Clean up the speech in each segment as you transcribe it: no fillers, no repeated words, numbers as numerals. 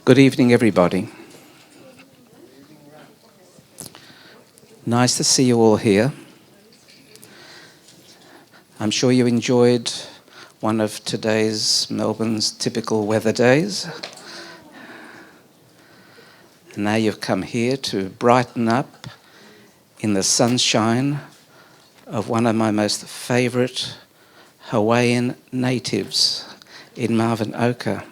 Good evening, everybody. Nice to see you all here. I'm sure you enjoyed one of today's Melbourne's typical weather days. And now you've come here to brighten up in the sunshine of one of my most favourite Hawaiian natives in Marvin Oka.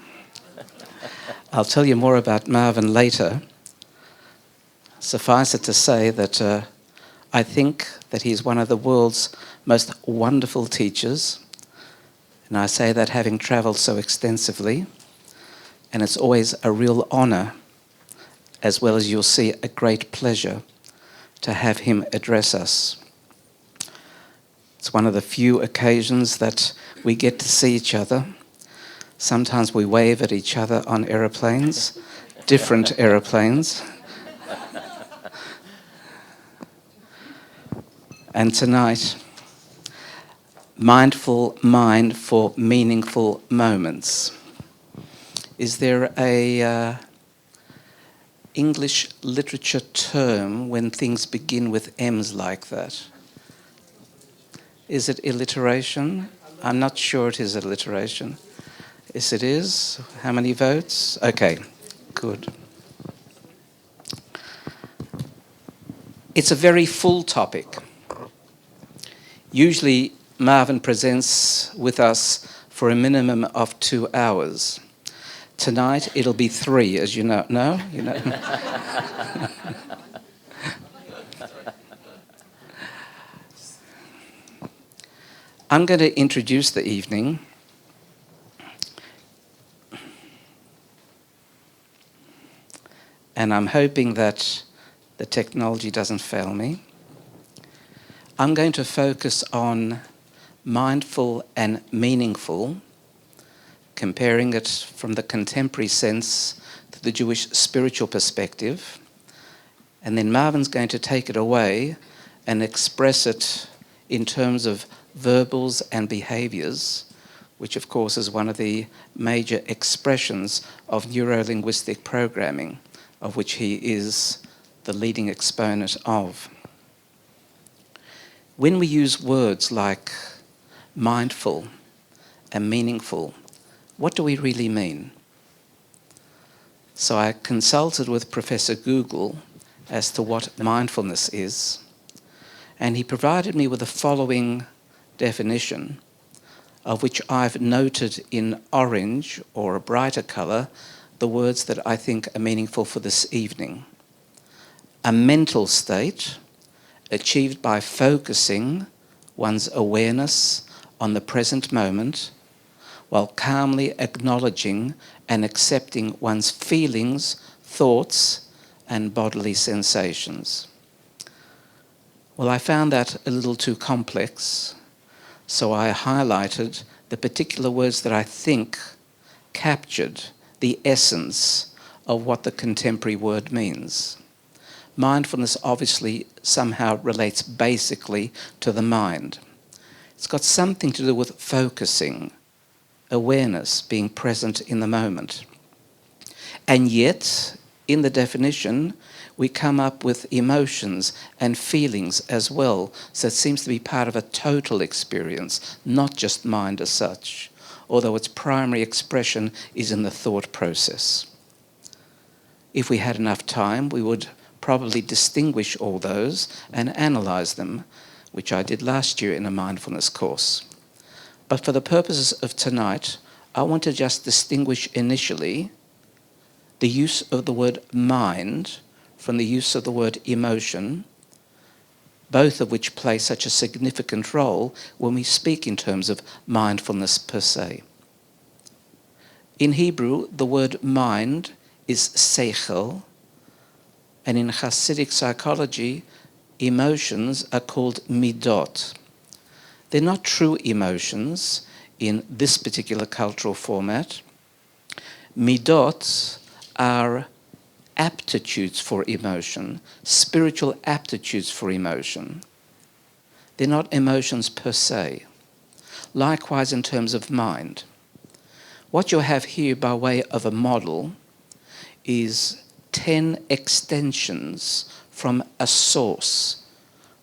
I'll tell you more about Marvin later. Suffice it to say that I think that he's one of the world's most wonderful teachers. And I say that having travelled so extensively. And it's always a real honour, as well as you'll see a great pleasure, to have him address us. It's one of the few occasions that we get to see each other. Sometimes we wave at each other on aeroplanes, different aeroplanes. And tonight, mindful mind for meaningful moments. Is there a English literature term when things begin with M's like that? Is it alliteration? I'm not sure it is alliteration. Yes, it is. How many votes? Okay, good. It's a very full topic. Usually, Marvin presents with us for a minimum of 2 hours. Tonight, it'll be 3, as you know. No? You know? I'm going to introduce the evening. And I'm hoping that the technology doesn't fail me. I'm going to focus on mindful and meaningful, comparing it from the contemporary sense to the Jewish spiritual perspective. And then Marvin's going to take it away and express it in terms of verbals and behaviours, which of course is one of the major expressions of neuro-linguistic programming, of which he is the leading exponent of. When we use words like mindful and meaningful, what do we really mean? So I consulted with Professor Google as to what mindfulness is, and he provided me with the following definition, of which I've noted in orange or a brighter colour the words that I think are meaningful for this evening. A mental state achieved by focusing one's awareness on the present moment while calmly acknowledging and accepting one's feelings, thoughts, and bodily sensations. Well, I found that a little too complex, so I highlighted the particular words that I think captured the essence of what the contemporary word means. Mindfulness obviously somehow relates basically to the mind. It's got something to do with focusing, awareness, being present in the moment. And yet, in the definition, we come up with emotions and feelings as well. So it seems to be part of a total experience, not just mind as such, although its primary expression is in the thought process. If we had enough time, we would probably distinguish all those and analyse them, which I did last year in a mindfulness course. But for the purposes of tonight, I want to just distinguish initially the use of the word mind from the use of the word emotion, both of which play such a significant role when we speak in terms of mindfulness per se. In Hebrew, the word mind is seichel, and in Hasidic psychology, emotions are called midot. They're not true emotions in this particular cultural format. Midot are aptitudes for emotion, spiritual aptitudes for emotion. They're not emotions per se. Likewise in terms of mind. What you have here by way of a model is 10 extensions from a source.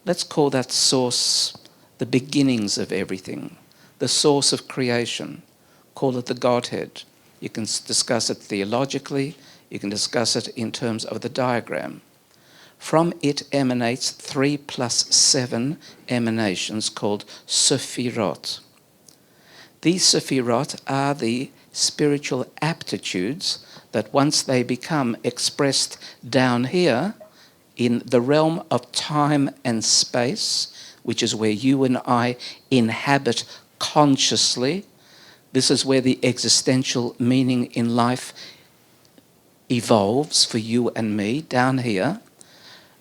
Let's call that source the beginnings of everything, the source of creation. Call it the Godhead. You can discuss it theologically, you can discuss it in terms of the diagram. From it emanates 3 plus 7 emanations called Sephirot. These Sephirot are the spiritual aptitudes that once they become expressed down here in the realm of time and space, which is where you and I inhabit consciously, this is where the existential meaning in life evolves for you and me, down here.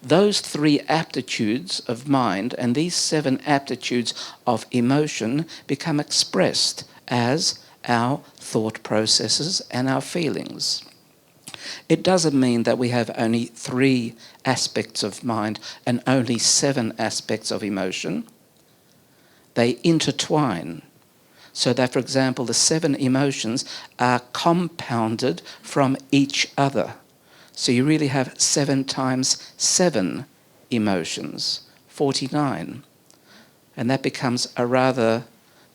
Those 3 aptitudes of mind and these 7 aptitudes of emotion become expressed as our thought processes and our feelings. It doesn't mean that we have only 3 aspects of mind and only 7 aspects of emotion. They intertwine, so that, for example, the 7 emotions are compounded from each other. So you really have 7 times 7 emotions, 49. And that becomes a rather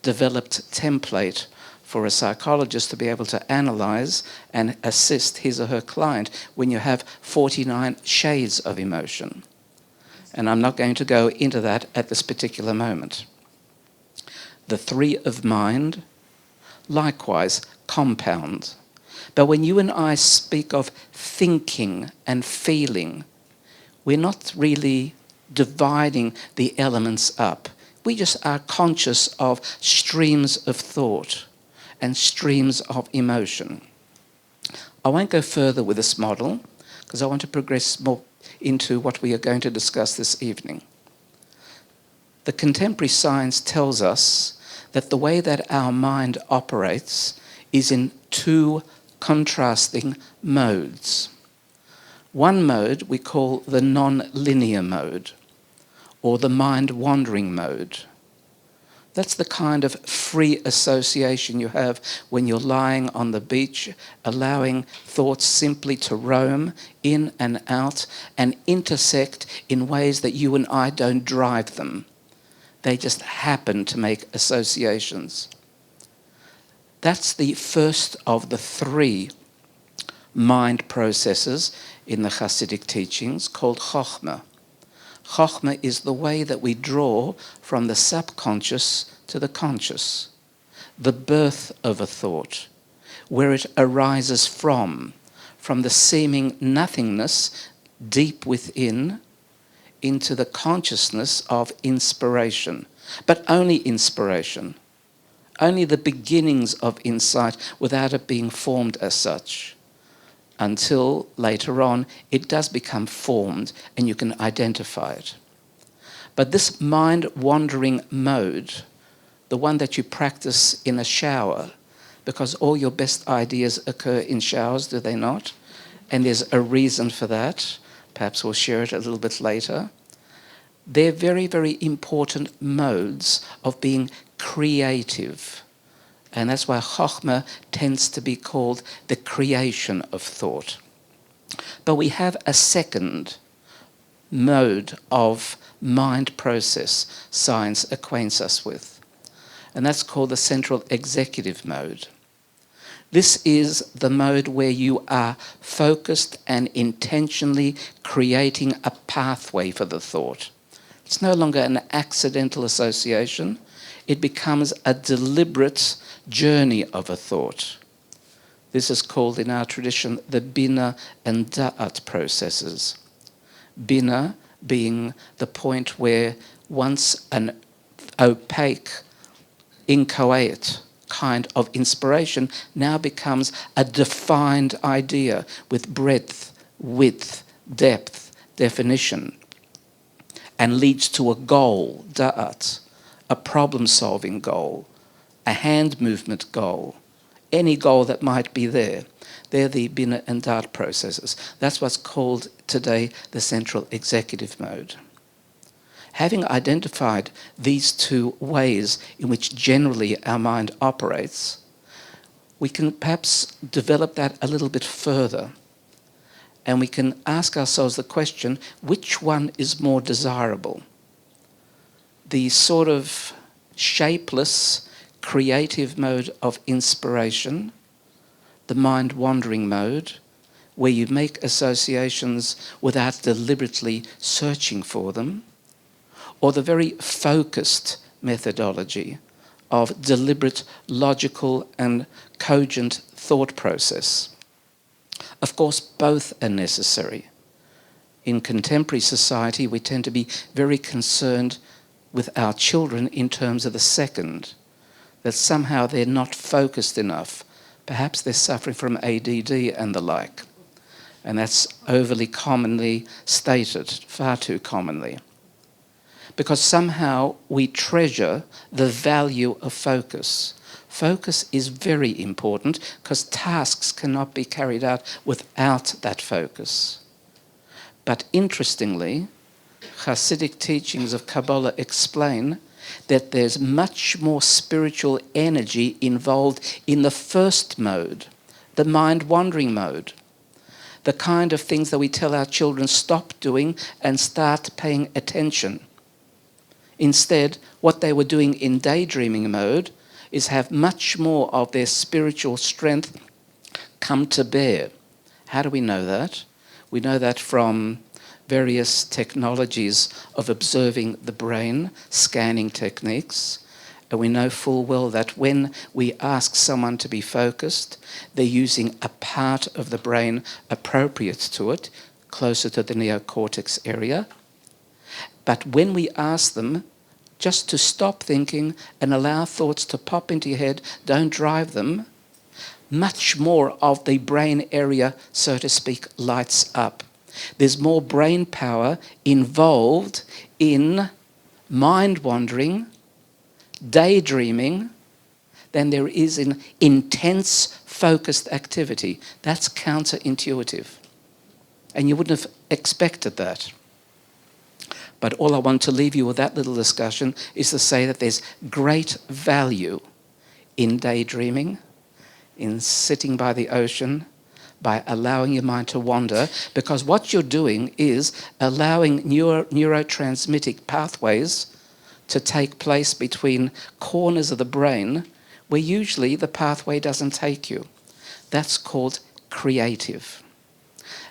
developed template for a psychologist to be able to analyze and assist his or her client when you have 49 shades of emotion. And I'm not going to go into that at this particular moment. The 3 of mind, likewise, compound. But when you and I speak of thinking and feeling, we're not really dividing the elements up. We just are conscious of streams of thought and streams of emotion. I won't go further with this model because I want to progress more into what we are going to discuss this evening. The contemporary science tells us that the way that our mind operates is in 2 contrasting modes. One mode we call the non-linear mode, or the mind-wandering mode. That's the kind of free association you have when you're lying on the beach, allowing thoughts simply to roam in and out and intersect in ways that you and I don't drive them. They just happen to make associations. That's the first of the 3 mind processes in the Hasidic teachings called Chokhmah. Chokhmah is the way that we draw from the subconscious to the conscious, the birth of a thought, where it arises from the seeming nothingness deep within into the consciousness of inspiration, but only inspiration, only the beginnings of insight without it being formed as such, until later on it does become formed and you can identify it. But this mind-wandering mode, the one that you practice in a shower, because all your best ideas occur in showers, do they not? And there's a reason for that. Perhaps we'll share it a little bit later. They're very, very important modes of being creative. And that's why Chokhmah tends to be called the creation of thought. But we have a second mode of mind process science acquaints us with, and that's called the central executive mode. This is the mode where you are focused and intentionally creating a pathway for the thought. It's no longer an accidental association. It becomes a deliberate journey of a thought. This is called in our tradition the Bina and Da'at processes. Bina being the point where once an opaque, inchoate kind of inspiration now becomes a defined idea with breadth, width, depth, definition, and leads to a goal, da'at, a problem-solving goal, a hand movement goal, any goal that might be there. They're the Bina and Da'at processes. That's what's called today the central executive mode. Having identified these 2 ways in which generally our mind operates, we can perhaps develop that a little bit further And we can ask ourselves the question, which one is more desirable? The sort of shapeless, creative mode of inspiration, the mind-wandering mode, where you make associations without deliberately searching for them, or the very focused methodology of deliberate, logical and cogent thought process. Of course, both are necessary. In contemporary society, we tend to be very concerned with our children in terms of the second, that somehow they're not focused enough. Perhaps they're suffering from ADD and the like. And that's overly commonly stated, far too commonly. Because somehow we treasure the value of focus. Focus is very important because tasks cannot be carried out without that focus. But interestingly, Hasidic teachings of Kabbalah explain that there's much more spiritual energy involved in the first mode, the mind-wandering mode. The kind of things that we tell our children stop doing and start paying attention. Instead, what they were doing in daydreaming mode is have much more of their spiritual strength come to bear. How do we know that? We know that from various technologies of observing the brain, scanning techniques. And we know full well that when we ask someone to be focused, they're using a part of the brain appropriate to it, closer to the neocortex area. But when we ask them just to stop thinking and allow thoughts to pop into your head, don't drive them, much more of the brain area, so to speak, lights up. There's more brain power involved in mind-wandering, daydreaming, than there is in intense, focused activity. That's counterintuitive. And you wouldn't have expected that. But all I want to leave you with that little discussion is to say that there's great value in daydreaming, in sitting by the ocean, by allowing your mind to wander, because what you're doing is allowing neurotransmitting pathways to take place between corners of the brain where usually the pathway doesn't take you. That's called creative.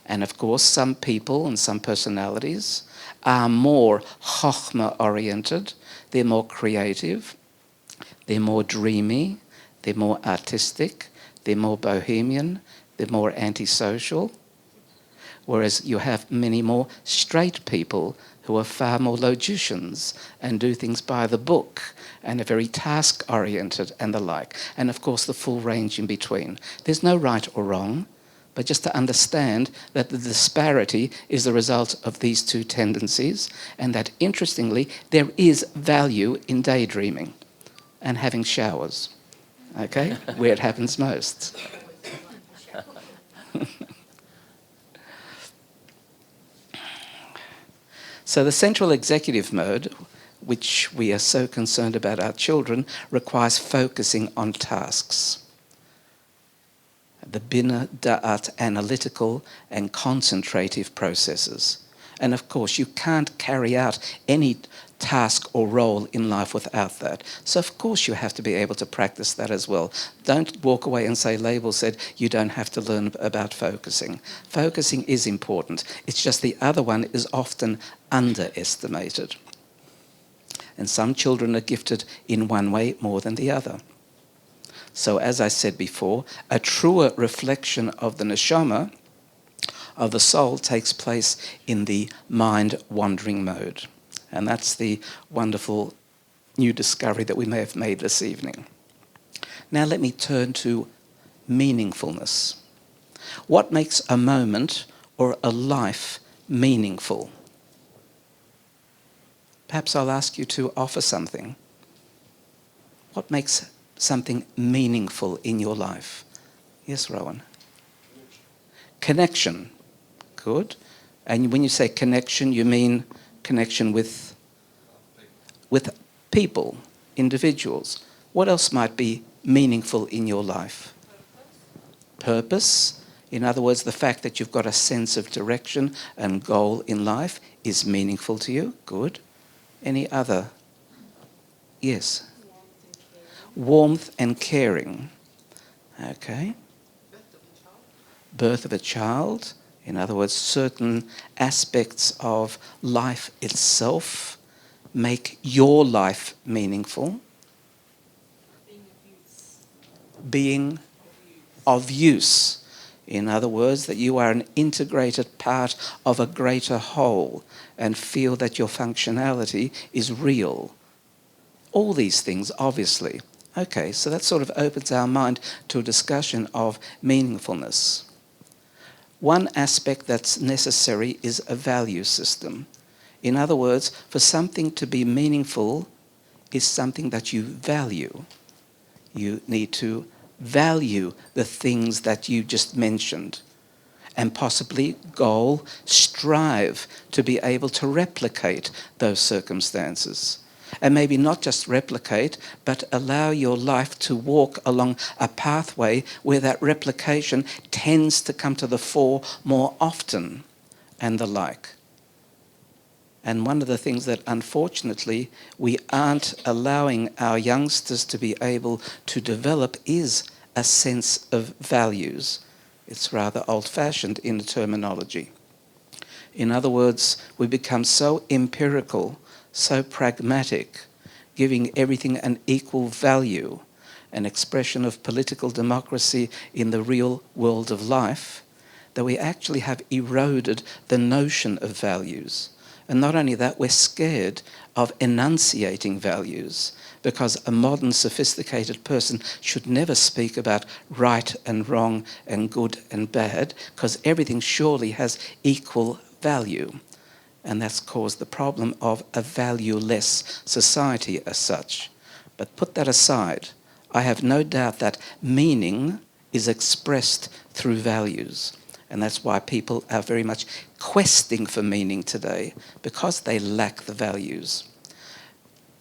And of course, some people and some personalities are more chokhmah-oriented, they're more creative, they're more dreamy, they're more artistic, they're more bohemian, they're more antisocial. Whereas you have many more straight people who are far more logicians and do things by the book and are very task-oriented and the like. And of course, the full range in between. There's no right or wrong, but just to understand that the disparity is the result of these two tendencies, and that, interestingly, there is value in daydreaming and having showers, okay, where it happens most. So the central executive mode, which we are so concerned about our children, requires focusing on tasks. The Bina Da'at analytical and concentrative processes. And of course, you can't carry out any task or role in life without that. So of course you have to be able to practice that as well. Don't walk away and say, Laibl said, you don't have to learn about focusing. Focusing is important. It's just the other one is often underestimated. And some children are gifted in one way more than the other. So as I said before, a truer reflection of the neshama, of the soul, takes place in the mind-wandering mode. And that's the wonderful new discovery that we may have made this evening. Now let me turn to meaningfulness. What makes a moment or a life meaningful? Perhaps I'll ask you to offer something. What makes something meaningful in your life? Yes, Rowan? Connection. Good. And when you say connection, you mean connection with people, individuals. What else might be meaningful in your life? Purpose. In other words, the fact that you've got a sense of direction and goal in life is meaningful to you. Good. Any other? Yes. Warmth and caring. Okay. Birth of a child. In other words, certain aspects of life itself make your life meaningful. Being of use. In other words, that you are an integrated part of a greater whole and feel that your functionality is real. All these things, obviously. Okay, so that sort of opens our mind to a discussion of meaningfulness. One aspect that's necessary is a value system. In other words, for something to be meaningful is something that you value. You need to value the things that you just mentioned and possibly strive to be able to replicate those circumstances. And maybe not just replicate, but allow your life to walk along a pathway where that replication tends to come to the fore more often and the like. And one of the things that unfortunately we aren't allowing our youngsters to be able to develop is a sense of values. It's rather old-fashioned in the terminology. In other words, we become so empirical, so pragmatic, giving everything an equal value, an expression of political democracy in the real world of life, that we actually have eroded the notion of values. And not only that, we're scared of enunciating values, because a modern sophisticated person should never speak about right and wrong and good and bad, because everything surely has equal value. And that's caused the problem of a valueless society as such. But put that aside, I have no doubt that meaning is expressed through values. And that's why people are very much questing for meaning today, because they lack the values.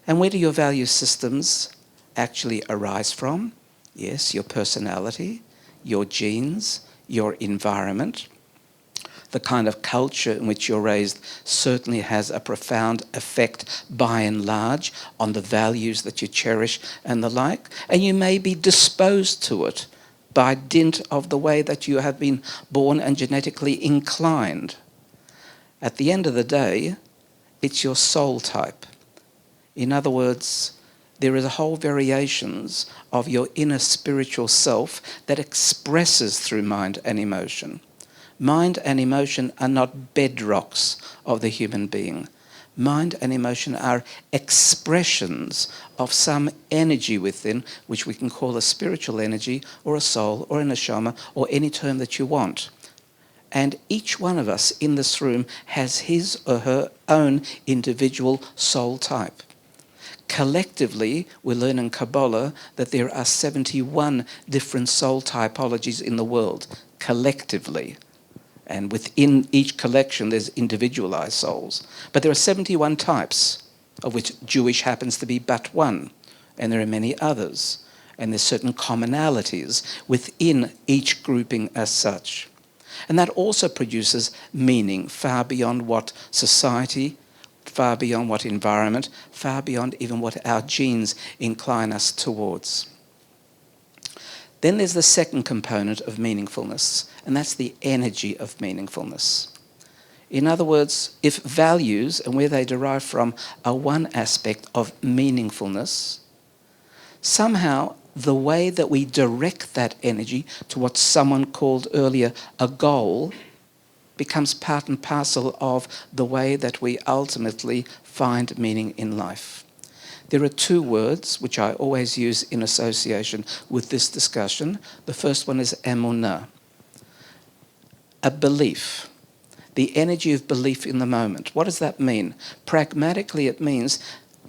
And where do your value systems actually arise from? Yes, your personality, your genes, your environment. The kind of culture in which you're raised certainly has a profound effect, by and large, on the values that you cherish and the like. And you may be disposed to it by dint of the way that you have been born and genetically inclined. At the end of the day, it's your soul type. In other words, there is a whole variations of your inner spiritual self that expresses through mind and emotion. Mind and emotion are not bedrocks of the human being. Mind and emotion are expressions of some energy within, which we can call a spiritual energy or a soul or a neshama or any term that you want. And each one of us in this room has his or her own individual soul type. Collectively, we learn in Kabbalah that there are 71 different soul typologies in the world, collectively. And within each collection, there's individualized souls. But there are 71 types, of which Jewish happens to be but one. And there are many others. And there's certain commonalities within each grouping as such. And that also produces meaning far beyond what society, far beyond what environment, far beyond even what our genes incline us towards. Then there's the second component of meaningfulness, and that's the energy of meaningfulness. In other words, if values and where they derive from are one aspect of meaningfulness, somehow the way that we direct that energy to what someone called earlier a goal becomes part and parcel of the way that we ultimately find meaning in life. There are two words which I always use in association with this discussion. The first one is emunah, a belief, the energy of belief in the moment. What does that mean? Pragmatically, it means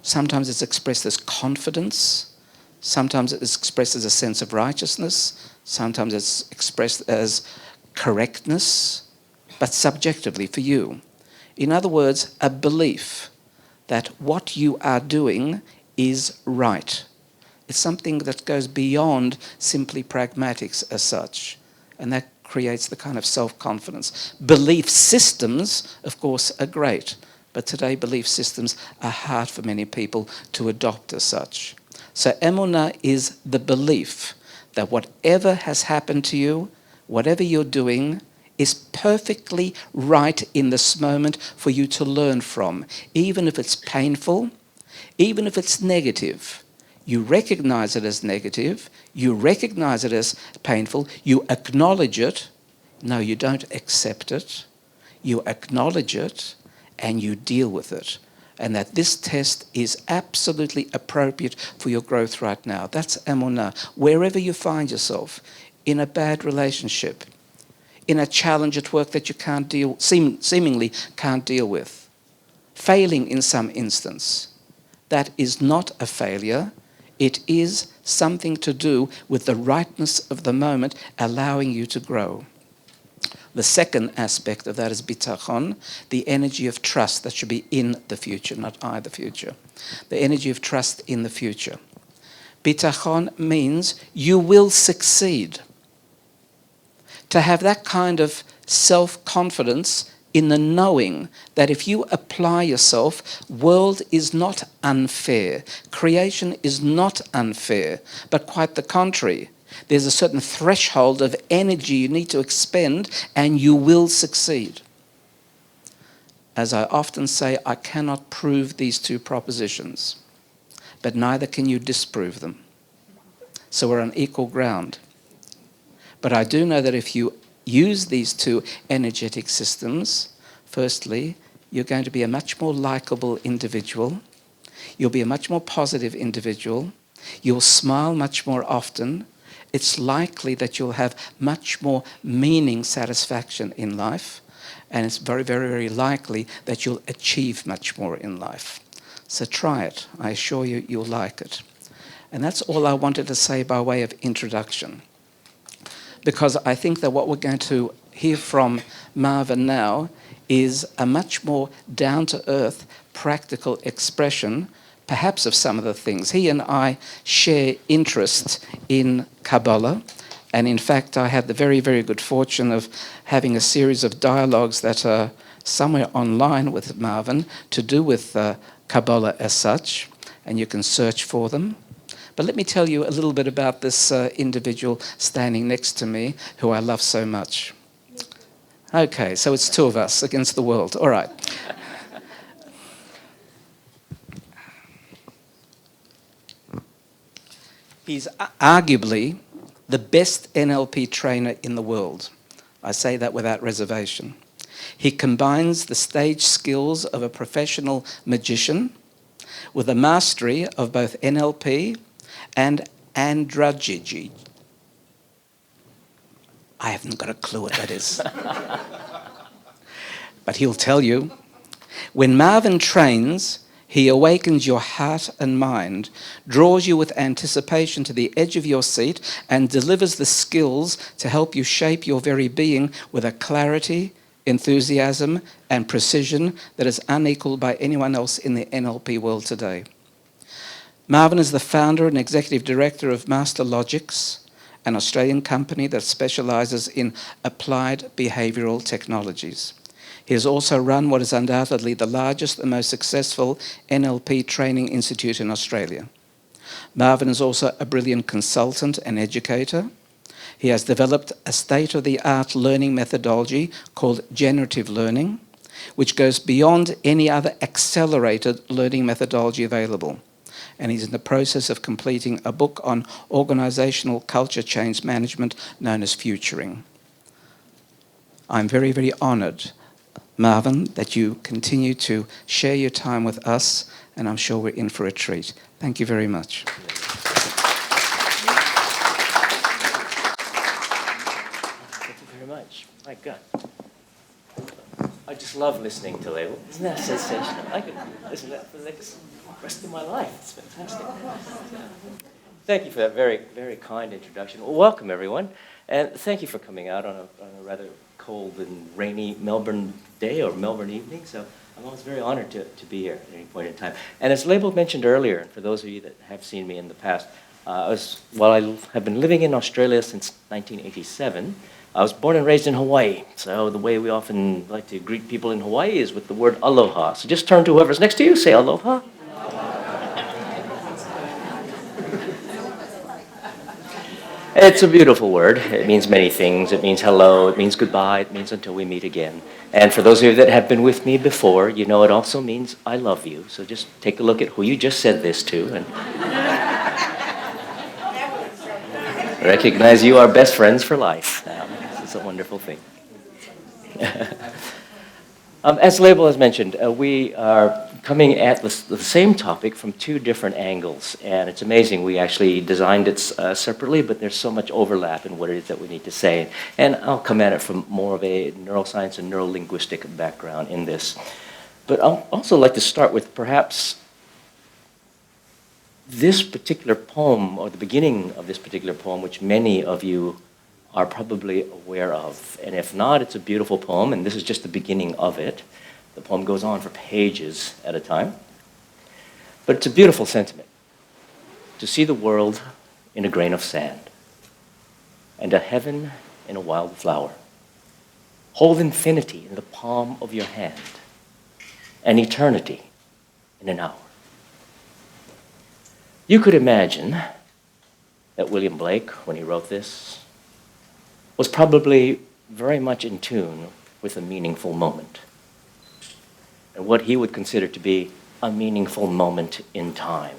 sometimes it's expressed as confidence, sometimes it's expressed as a sense of righteousness, sometimes it's expressed as correctness, but subjectively for you. In other words, a belief that what you are doing is right. It's something that goes beyond simply pragmatics as such. And that creates the kind of self-confidence. Belief systems, of course, are great, but today belief systems are hard for many people to adopt as such. So emunah is the belief that whatever has happened to you, whatever you're doing, is perfectly right in this moment for you to learn from, even if it's painful, even if it's negative. You recognize it as negative, you recognize it as painful, you acknowledge it. No, you don't accept it. You acknowledge it and you deal with it. And that this test is absolutely appropriate for your growth right now. That's emunah. Wherever you find yourself, in a bad relationship, in a challenge at work that you seemingly can't deal with, failing in some instance, that is not a failure. It is something to do with the rightness of the moment, allowing you to grow. The second aspect of that is bitachon, the energy of trust that should be in the future, not I the future. The energy of trust in the future. Bitachon means you will succeed. To have that kind of self-confidence in the knowing that if you apply yourself, world is not unfair. Creation is not unfair, but quite the contrary. There's a certain threshold of energy you need to expend and you will succeed. As I often say, I cannot prove these two propositions, but neither can you disprove them. So we're on equal ground. But I do know that if you use these two energetic systems, firstly, you're going to be a much more likable individual. You'll be a much more positive individual. You'll smile much more often. It's likely that you'll have much more meaning, satisfaction in life. And it's very, very, very likely that you'll achieve much more in life. So try it. I assure you, you'll like it. And that's all I wanted to say by way of introduction. Because I think that what we're going to hear from Marvin now is a much more down-to-earth, practical expression, perhaps of some of the things. He and I share interest in Kabbalah, and in fact I had the very, very good fortune of having a series of dialogues that are somewhere online with Marvin to do with Kabbalah as such, and you can search for them. But let me tell you a little bit about this individual standing next to me, who I love so much. Okay, so it's two of us against the world. All right. He's arguably the best NLP trainer in the world. I say that without reservation. He combines the stage skills of a professional magician with a mastery of both NLP and androgygy. I haven't got a clue what that is. But he'll tell you. When Marvin trains, he awakens your heart and mind, draws you with anticipation to the edge of your seat, and delivers the skills to help you shape your very being with a clarity, enthusiasm, and precision that is unequaled by anyone else in the NLP world today. Marvin is the founder and executive director of Master Logics, an Australian company that specialises in applied behavioural technologies. He has also run what is undoubtedly the largest and most successful NLP training institute in Australia. Marvin is also a brilliant consultant and educator. He has developed a state-of-the-art learning methodology called Generative learning, which goes beyond any other accelerated learning methodology available. And he's in the process of completing a book on organisational culture change management known as Futuring. I'm very, very honoured, Marvin, that you continue to share your time with us, and I'm sure we're in for a treat. Thank you very much. Thank you very much. My God. I just love listening to Laibl. Isn't that sensational? I could listen to that for the rest of my life. It's fantastic. Thank you for that very, very kind introduction. Well, welcome, everyone. And thank you for coming out on a rather cold and rainy Melbourne day or Melbourne evening. So I'm always very honored to be here at any point in time. And as Laibl mentioned earlier, and for those of you that have seen me in the past, while I have been living in Australia since 1987, I was born and raised in Hawaii, so the way we often like to greet people in Hawaii is with the word aloha. So just turn to whoever's next to you, say aloha. It's a beautiful word. It means many things. It means hello. It means goodbye. It means until we meet again. And for those of you that have been with me before, you know it also means I love you. So just take a look at who you just said this to and recognize you are best friends for life. Now, this is a wonderful thing. As Laibl has mentioned, we are coming at the same topic from two different angles. And it's amazing. We actually designed it separately, but there's so much overlap in what it is that we need to say. And I'll come at it from more of a neuroscience and neurolinguistic background in this. But I'll also like to start with perhaps this particular poem, or the beginning of this particular poem, which many of you are probably aware of. And if not, it's a beautiful poem, and this is just the beginning of it. The poem goes on for pages at a time. But it's a beautiful sentiment. To see the world in a grain of sand, and a heaven in a wild flower. Hold infinity in the palm of your hand, and eternity in an hour. You could imagine that William Blake, when he wrote this, was probably very much in tune with a meaningful moment, and what he would consider to be a meaningful moment in time,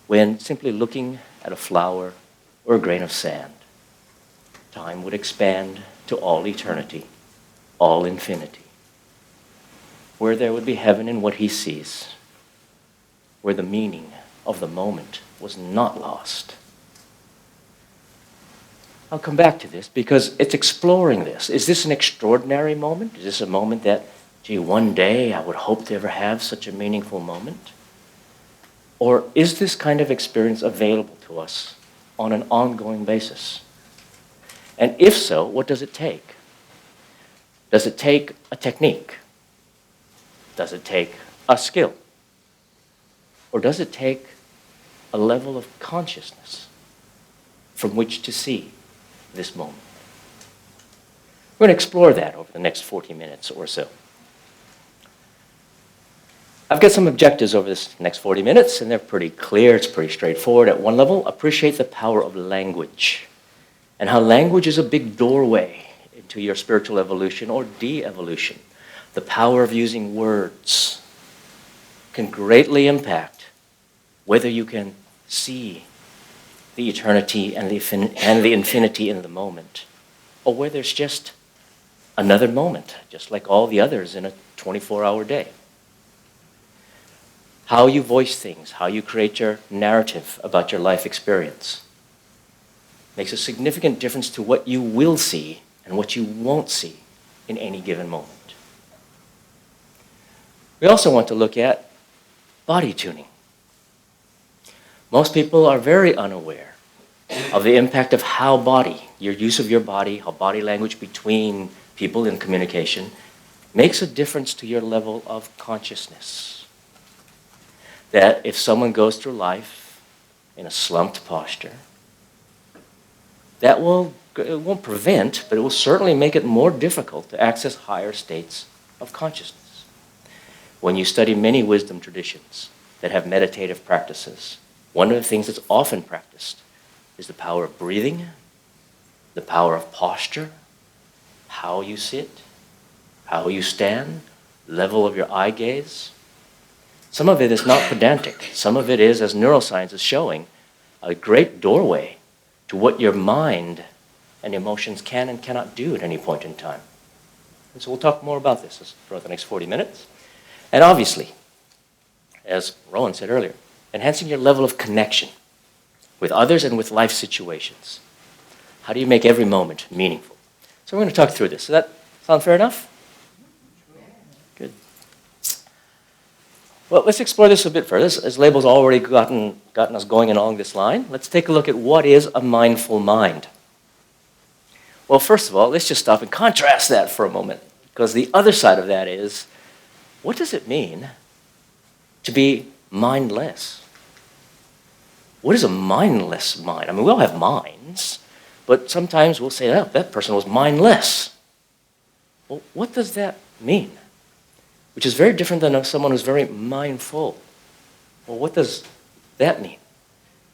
when simply looking at a flower or a grain of sand, time would expand to all eternity, all infinity, where there would be heaven in what he sees, where the meaning of the moment was not lost. I'll come back to this because it's exploring this. Is this an extraordinary moment? Is this a moment that, gee, one day I would hope to ever have such a meaningful moment? Or is this kind of experience available to us on an ongoing basis? And if so, what does it take? Does it take a technique? Does it take a skill? Or does it take a level of consciousness from which to see this moment? We're going to explore that over the next 40 minutes or so. I've got some objectives over this next 40 minutes, and they're pretty clear. It's pretty straightforward. At one level, appreciate the power of language and how language is a big doorway into your spiritual evolution or de-evolution. The power of using words can greatly impact whether you can see the eternity and the infinity in the moment, or whether it's just another moment, just like all the others in a 24-hour day. How you voice things, how you create your narrative about your life experience makes a significant difference to what you will see and what you won't see in any given moment. We also want to look at body tuning. Most people are very unaware of the impact of how body, your use of your body, how body language between people in communication makes a difference to your level of consciousness. That if someone goes through life in a slumped posture, it won't prevent, but it will certainly make it more difficult to access higher states of consciousness. When you study many wisdom traditions that have meditative practices, one of the things that's often practiced is the power of breathing, the power of posture, how you sit, how you stand, level of your eye gaze. Some of it is not pedantic. Some of it is, as neuroscience is showing, a great doorway to what your mind and emotions can and cannot do at any point in time. And so we'll talk more about this throughout the next 40 minutes. And obviously, as Rowan said earlier, enhancing your level of connection with others and with life situations. How do you make every moment meaningful? So we're going to talk through this. Does that sound fair enough? Good. Well, let's explore this a bit further. As Laibel's already gotten us going along this line, let's take a look at what is a mindful mind. Well, first of all, let's just stop and contrast that for a moment, because the other side of that is, what does it mean to be mindless? What is a mindless mind? I mean, we all have minds, But sometimes we'll say, oh, that person was mindless. Well, what does that mean? Which is very different than someone who's very mindful. Well, what does that mean?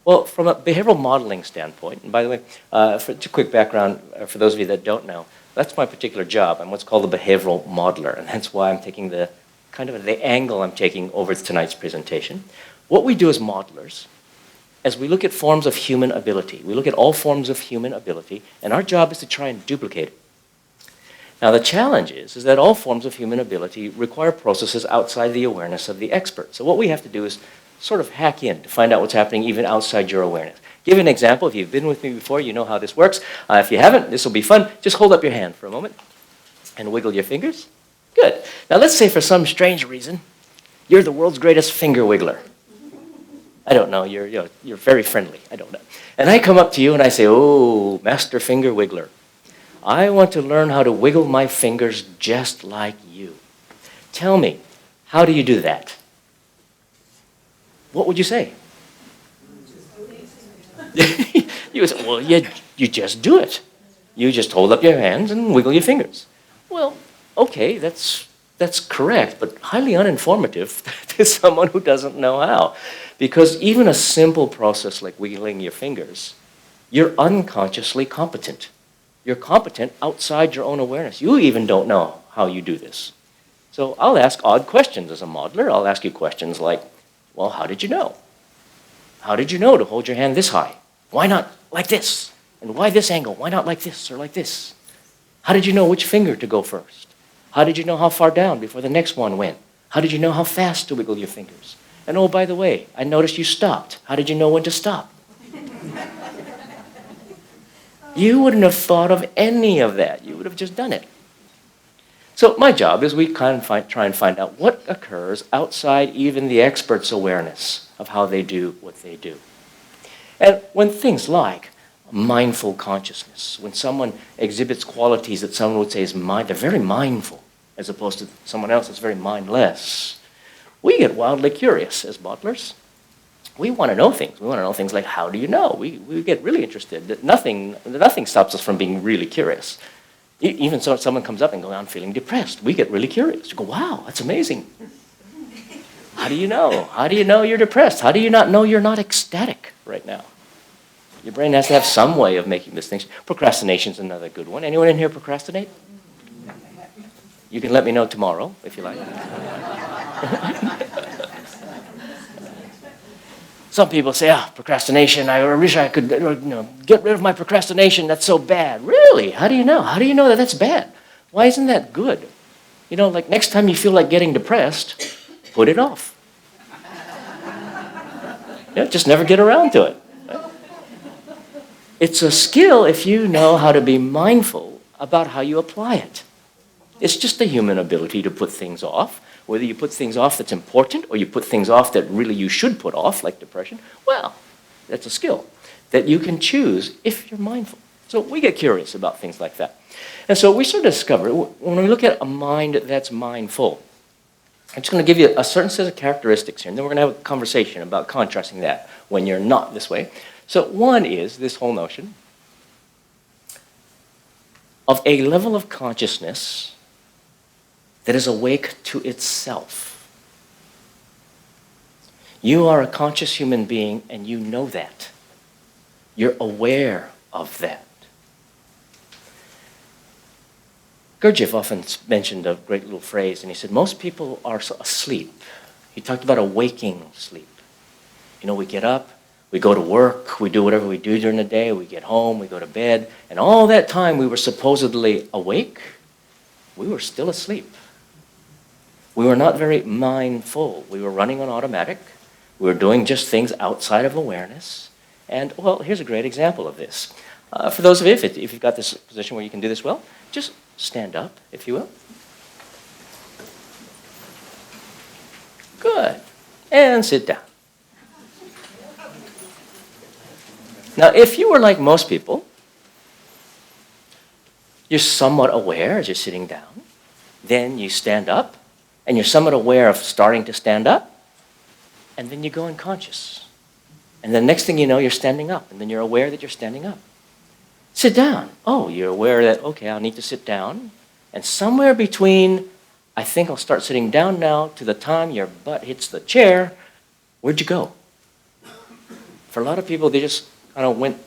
Well, from a behavioral modeling standpoint, and by the way, for a quick background, for those of you that don't know, that's my particular job. I'm what's called a behavioral modeler, and hence why I'm taking the angle I'm taking over tonight's presentation. What we do as modelers, as we look at forms of human ability, we look at all forms of human ability, and our job is to try and duplicate it. Now, the challenge is that all forms of human ability require processes outside the awareness of the expert. So what we have to do is sort of hack in to find out what's happening even outside your awareness. Give you an example. If you've been with me before, you know how this works. If you haven't, this will be fun. Just hold up your hand for a moment and wiggle your fingers. Good. Now, let's say for some strange reason, you're the world's greatest finger wiggler. I don't know. You're very friendly. I don't know. And I come up to you and I say, oh, master finger wiggler, I want to learn how to wiggle my fingers just like you. Tell me, how do you do that? What would you say? You would say, well, you just do it. You just hold up your hands and wiggle your fingers. Well, okay, that's correct, but highly uninformative to someone who doesn't know how. Because even a simple process like wiggling your fingers, you're unconsciously competent. You're competent outside your own awareness. You even don't know how you do this. So I'll ask odd questions as a modeler. I'll ask you questions like, well, how did you know? How did you know to hold your hand this high? Why not like this? And why this angle? Why not like this or like this? How did you know which finger to go first? How did you know how far down before the next one went? How did you know how fast to wiggle your fingers? And oh, by the way, I noticed you stopped. How did you know when to stop? You wouldn't have thought of any of that. You would have just done it. So my job is we try and find out what occurs outside even the expert's awareness of how they do what they do. And when things like mindful consciousness, when someone exhibits qualities that someone would say is they're very mindful, as opposed to someone else that's very mindless, we get wildly curious as modelers. We want to know things. We want to know things like, how do you know? We get really interested. Nothing stops us from being really curious. Even so, if someone comes up and goes, I'm feeling depressed, we get really curious. We go, wow, that's amazing. How do you know? How do you know you're depressed? How do you not know you're not ecstatic right now? Your brain has to have some way of making distinction. Procrastination's another good one. Anyone in here procrastinate? You can let me know tomorrow, if you like. Some people say, procrastination, I wish I could get rid of my procrastination, that's so bad. Really? How do you know? How do you know that that's bad? Why isn't that good? Like next time you feel like getting depressed, put it off. Just never get around to it. It's a skill if you know how to be mindful about how you apply it. It's just a human ability to put things off. Whether you put things off that's important or you put things off that really you should put off, like depression, well, that's a skill that you can choose if you're mindful. So we get curious about things like that. And so we sort of discover, when we look at a mind that's mindful, I'm just going to give you a certain set of characteristics here, and then we're going to have a conversation about contrasting that when you're not this way. So one is this whole notion of a level of consciousness that is awake to itself. You are a conscious human being, and you know that. You're aware of that. Gurdjieff often mentioned a great little phrase, and he said, most people are asleep. He talked about a waking sleep. We get up, we go to work, we do whatever we do during the day, we get home, we go to bed, and all that time we were supposedly awake, we were still asleep. We were not very mindful. We were running on automatic. We were doing just things outside of awareness. And, well, here's a great example of this. For those of you, if you've got this position where you can do this well, just stand up, if you will. Good. And sit down. Now, if you were like most people, you're somewhat aware as you're sitting down. Then you stand up. And you're somewhat aware of starting to stand up, and then you go unconscious. And the next thing you know, you're standing up, and then you're aware that you're standing up. Sit down. Oh, you're aware that, okay, I'll need to sit down. And somewhere between, I think I'll start sitting down now, to the time your butt hits the chair, where'd you go? For a lot of people, they just kind of went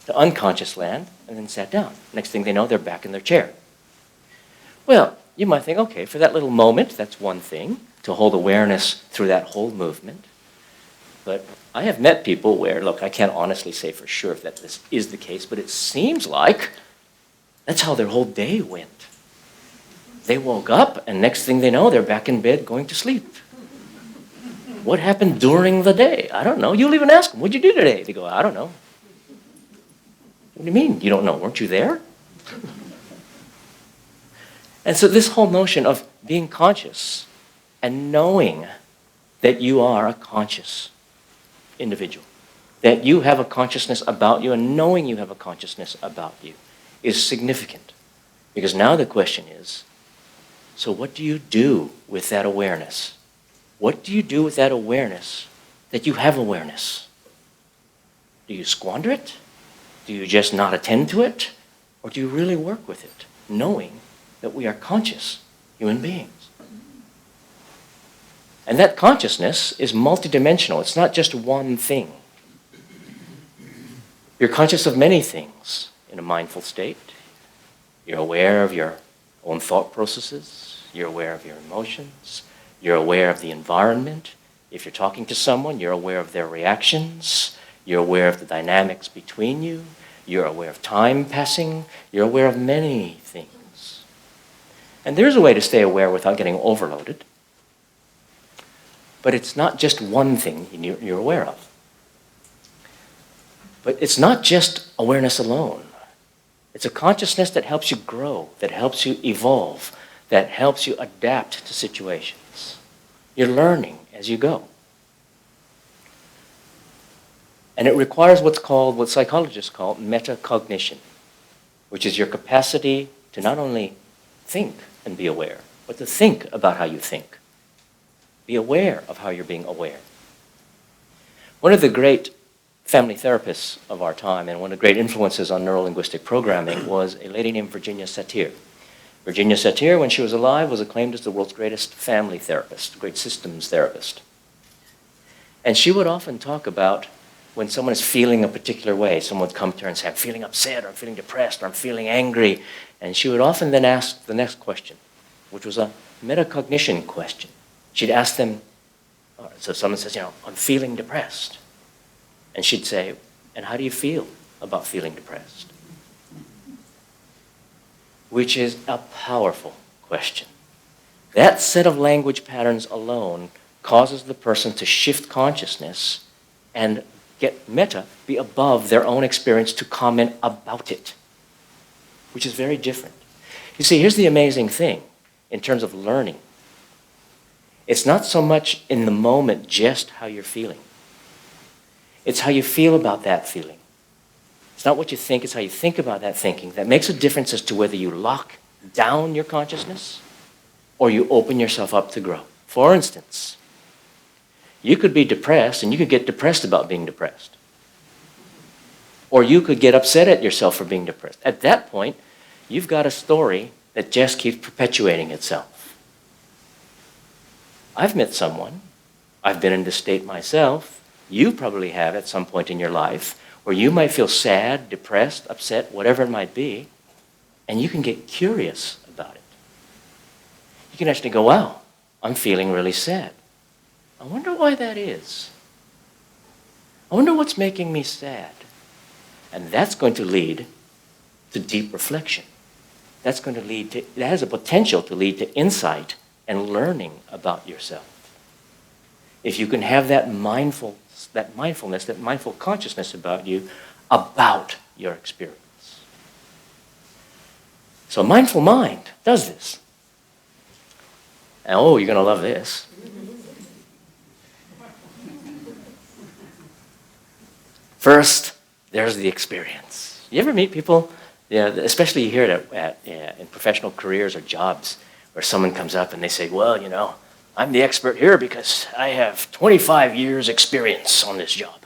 to unconscious land and then sat down. Next thing they know, they're back in their chair. Well, you might think, okay, for that little moment, that's one thing, to hold awareness through that whole movement. But I have met people where, look, I can't honestly say for sure if that this is the case, but it seems like that's how their whole day went. They woke up, and next thing they know, they're back in bed going to sleep. What happened during the day? I don't know. You'll even ask them, what'd you do today? They go, I don't know. What do you mean? You don't know? Weren't you there? And so this whole notion of being conscious and knowing that you are a conscious individual, that you have a consciousness about you, and knowing you have a consciousness about you is significant. Because now the question is, so what do you do with that awareness? What do you do with that awareness that you have awareness? Do you squander it? Do you just not attend to it? Or do you really work with it, knowing that we are conscious human beings? And that consciousness is multidimensional. It's not just one thing. You're conscious of many things in a mindful state. You're aware of your own thought processes. You're aware of your emotions. You're aware of the environment. If you're talking to someone, you're aware of their reactions. You're aware of the dynamics between you. You're aware of time passing. You're aware of many things. And there's a way to stay aware without getting overloaded. But it's not just one thing you're aware of. But it's not just awareness alone. It's a consciousness that helps you grow, that helps you evolve, that helps you adapt to situations. You're learning as you go. And it requires what psychologists call metacognition, which is your capacity to not only think and be aware, but to think about how you think. Be aware of how you're being aware. One of the great family therapists of our time and one of the great influences on neuro-linguistic programming was a lady named Virginia Satir. Virginia Satir, when she was alive, was acclaimed as the world's greatest family therapist, great systems therapist. And she would often talk about when someone is feeling a particular way. Someone would come to her and say, I'm feeling upset, or I'm feeling depressed, or I'm feeling angry. And she would often then ask the next question, which was a metacognition question. She'd ask them, so someone says, I'm feeling depressed. And she'd say, and how do you feel about feeling depressed? Which is a powerful question. That set of language patterns alone causes the person to shift consciousness and get meta, be above their own experience to comment about it, which is very different. You see, here's the amazing thing in terms of learning. It's not so much in the moment just how you're feeling. It's how you feel about that feeling. It's not what you think, it's how you think about that thinking that makes a difference as to whether you lock down your consciousness or you open yourself up to grow. For instance, you could be depressed and you could get depressed about being depressed. Or you could get upset at yourself for being depressed. At that point, you've got a story that just keeps perpetuating itself. I've met someone, I've been in this state myself, you probably have at some point in your life, where you might feel sad, depressed, upset, whatever it might be, and you can get curious about it. You can actually go, wow, I'm feeling really sad. I wonder why that is. I wonder what's making me sad. And that's going to lead to deep reflection. That's going to lead to, it has a potential to lead to insight and learning about yourself. If you can have that mindfulness, that mindful consciousness about you, about your experience. So a mindful mind does this. And oh, you're going to love this. First, there's the experience. You ever meet people, especially you hear it in professional careers or jobs, where someone comes up and they say, well, I'm the expert here because I have 25 years experience on this job.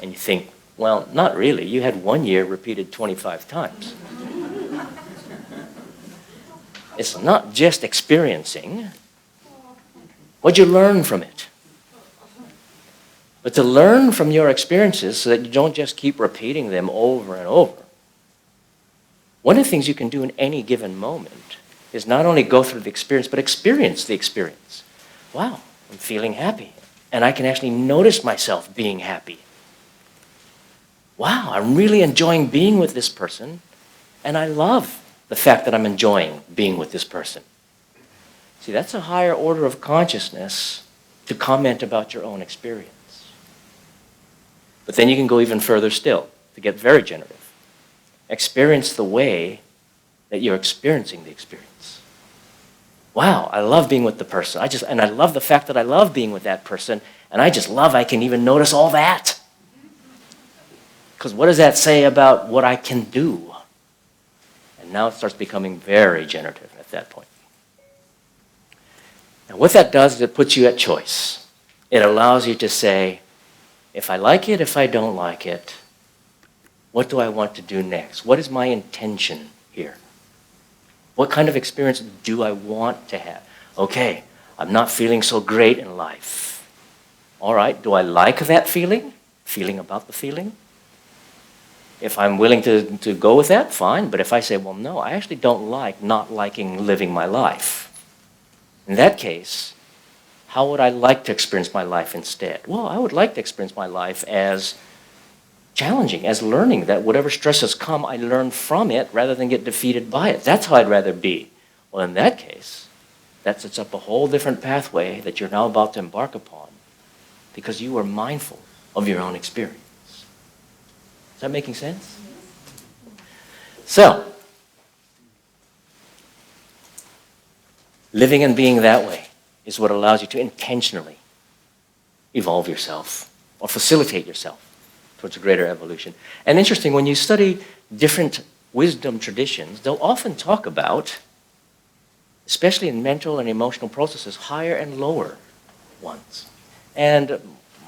And you think, Well, not really. You had 1 year repeated 25 times. It's not just experiencing. What'd you learn from it? But to learn from your experiences so that you don't just keep repeating them over and over. One of the things you can do in any given moment is not only go through the experience, but experience the experience. Wow, I'm feeling happy. And I can actually notice myself being happy. Wow, I'm really enjoying being with this person, and I love the fact that I'm enjoying being with this person. See, that's a higher order of consciousness to comment about your own experience. But then you can go even further still, to get very generative. Experience the way that you're experiencing the experience. Wow, I love being with the person. And I love the fact that I love being with that person, and I just love I can even notice all that. Because what does that say about what I can do? And now it starts becoming very generative at that point. Now what that does is it puts you at choice. It allows you to say, if I like it, if I don't like it, what do I want to do next? What is my intention here? What kind of experience do I want to have? Okay, I'm not feeling so great in life. All right, do I like that feeling? Feeling about the feeling? If I'm willing to go with that, fine. But if I say, well, no, I actually don't like not liking living my life. In that case, how would I like to experience my life instead? Well, I would like to experience my life as challenging, as learning, that whatever stresses come, I learn from it rather than get defeated by it. That's how I'd rather be. Well, in that case, that sets up a whole different pathway that you're now about to embark upon because you are mindful of your own experience. Is that making sense? So, living and being that way is what allows you to intentionally evolve yourself or facilitate yourself towards a greater evolution. And interesting, when you study different wisdom traditions, they'll often talk about, especially in mental and emotional processes, higher and lower ones. And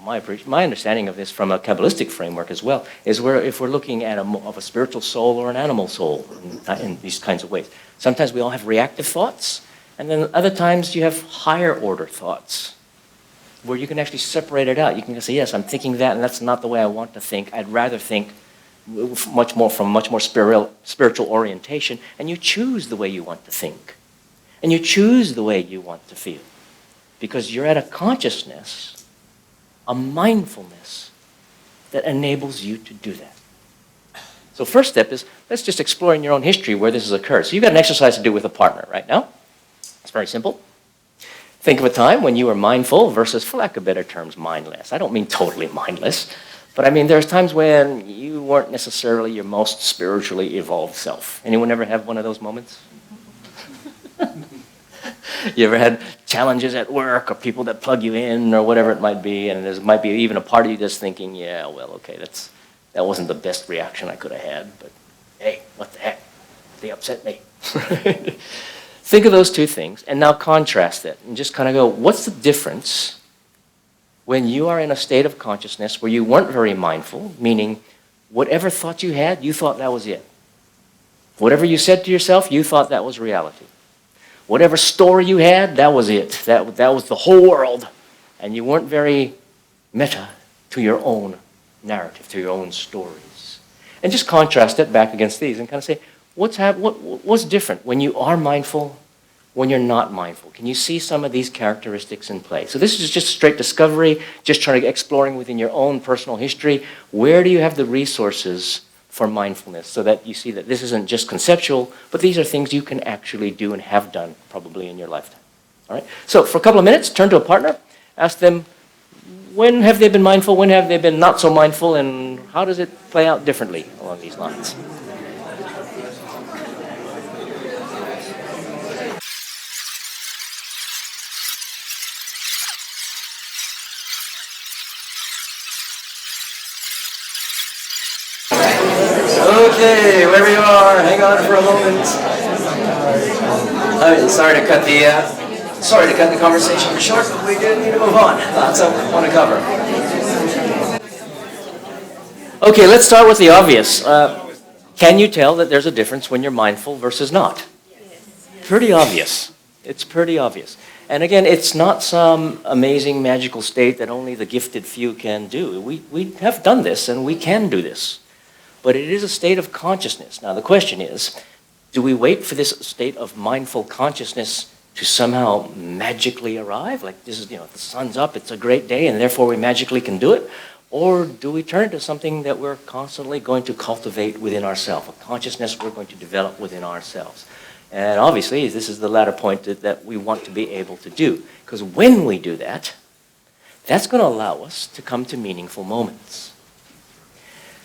my understanding of this from a Kabbalistic framework as well is if we're looking at a spiritual soul or an animal soul in these kinds of ways. Sometimes we all have reactive thoughts, and then other times you have higher order thoughts where you can actually separate it out. You can say, yes, I'm thinking that, and that's not the way I want to think. I'd rather think much more spiritual orientation, and you choose the way you want to think. And you choose the way you want to feel. Because you're at a consciousness, a mindfulness that enables you to do that. So first step is, let's just explore in your own history where this has occurred. So you've got an exercise to do with a partner right now. It's very simple. Think of a time when you were mindful versus, for lack of better terms, mindless. I don't mean totally mindless, but I mean there's times when you weren't necessarily your most spiritually evolved self. Anyone ever have one of those moments? You ever had challenges at work or people that plug you in or whatever it might be, and there might be even a part of you that's thinking, yeah, well, okay, that wasn't the best reaction I could have had, but hey, what the heck? They upset me. Think of those two things, and now contrast it, and just kind of go, what's the difference when you are in a state of consciousness where you weren't very mindful, meaning whatever thought you had, you thought that was it. Whatever you said to yourself, you thought that was reality. Whatever story you had, that was it. That was the whole world, and you weren't very meta to your own narrative, to your own stories. And just contrast it back against these and kind of say, what's different when you are mindful, when you're not mindful? Can you see some of these characteristics in play? So this is just straight discovery, just trying to exploring within your own personal history. Where do you have the resources for mindfulness so that you see that this isn't just conceptual, but these are things you can actually do and have done probably in your lifetime. All right? So for a couple of minutes, turn to a partner, ask them, when have they been mindful, when have they been not so mindful, and how does it play out differently along these lines? Okay, wherever you are, hang on for a moment. Sorry to cut the conversation short, but we do need to move on. Lots I want to cover. Okay, let's start with the obvious. Can you tell that there's a difference when you're mindful versus not? Pretty obvious. It's pretty obvious. And again, it's not some amazing magical state that only the gifted few can do. We have done this and we can do this. But it is a state of consciousness. Now the question is, do we wait for this state of mindful consciousness to somehow magically arrive? Like this is, the sun's up, it's a great day, and therefore we magically can do it? Or do we turn to something that we're constantly going to cultivate within ourselves, a consciousness we're going to develop within ourselves? And obviously, this is the latter point that we want to be able to do. Because when we do that, that's going to allow us to come to meaningful moments.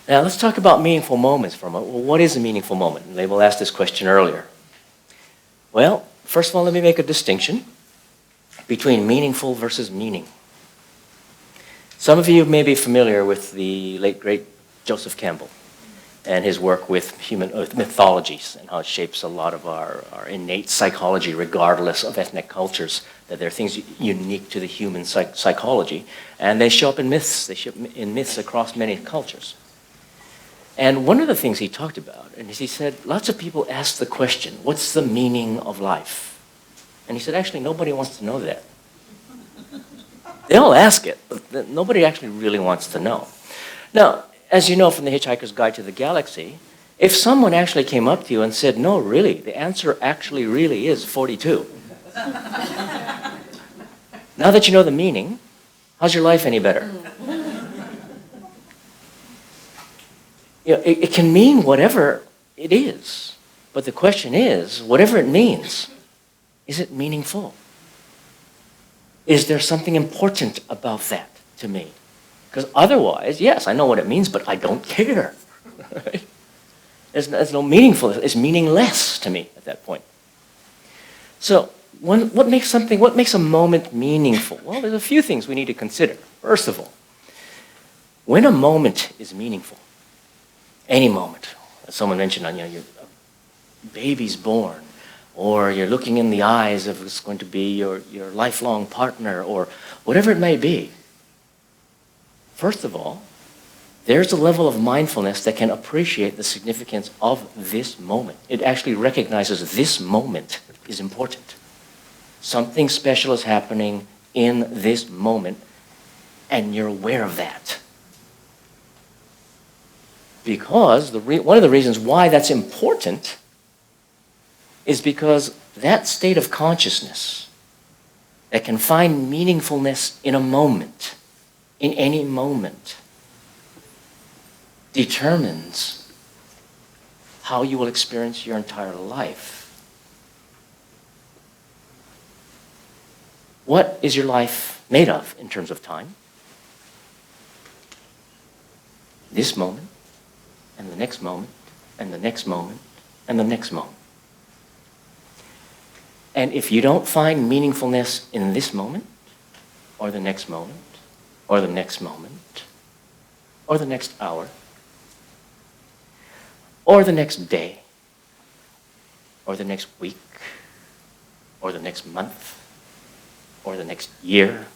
Now, let's talk about meaningful moments for a moment. Well, what is a meaningful moment? And Laibl asked this question earlier. Well, first of all, let me make a distinction between meaningful versus meaning. Some of you may be familiar with the late, great Joseph Campbell and his work with human mythologies and how it shapes a lot of our innate psychology regardless of ethnic cultures, that there are things unique to the human psychology, and they show up in myths. They show up in myths across many cultures. And one of the things he talked about, and he said, lots of people ask the question, what's the meaning of life? And he said, actually, nobody wants to know that. They all ask it, but nobody actually really wants to know. Now, as you know from the Hitchhiker's Guide to the Galaxy, if someone actually came up to you and said, no, really, the answer actually really is 42. Now that you know the meaning, how's your life any better? It can mean whatever it is, but the question is, whatever it means, is it meaningful? Is there something important about that to me? Because otherwise, yes, I know what it means, but I don't care. Right? There's no meaningfulness. It's meaningless to me at that point. So what makes a moment meaningful? Well, there's a few things we need to consider. First of all, when a moment is meaningful, any moment, as someone mentioned, your baby's born, or you're looking in the eyes of what's going to be your lifelong partner, or whatever it may be. First of all, there's a level of mindfulness that can appreciate the significance of this moment. It actually recognizes this moment is important. Something special is happening in this moment, and you're aware of that. Because one of the reasons why that's important is because that state of consciousness that can find meaningfulness in a moment, in any moment, determines how you will experience your entire life. What is your life made of in terms of time? This moment, and the next moment, and the next moment, and the next moment. And if you don't find meaningfulness in this moment, or the next moment, or the next moment, or the next hour, or the next day, or the next week, or the next month, or the next year,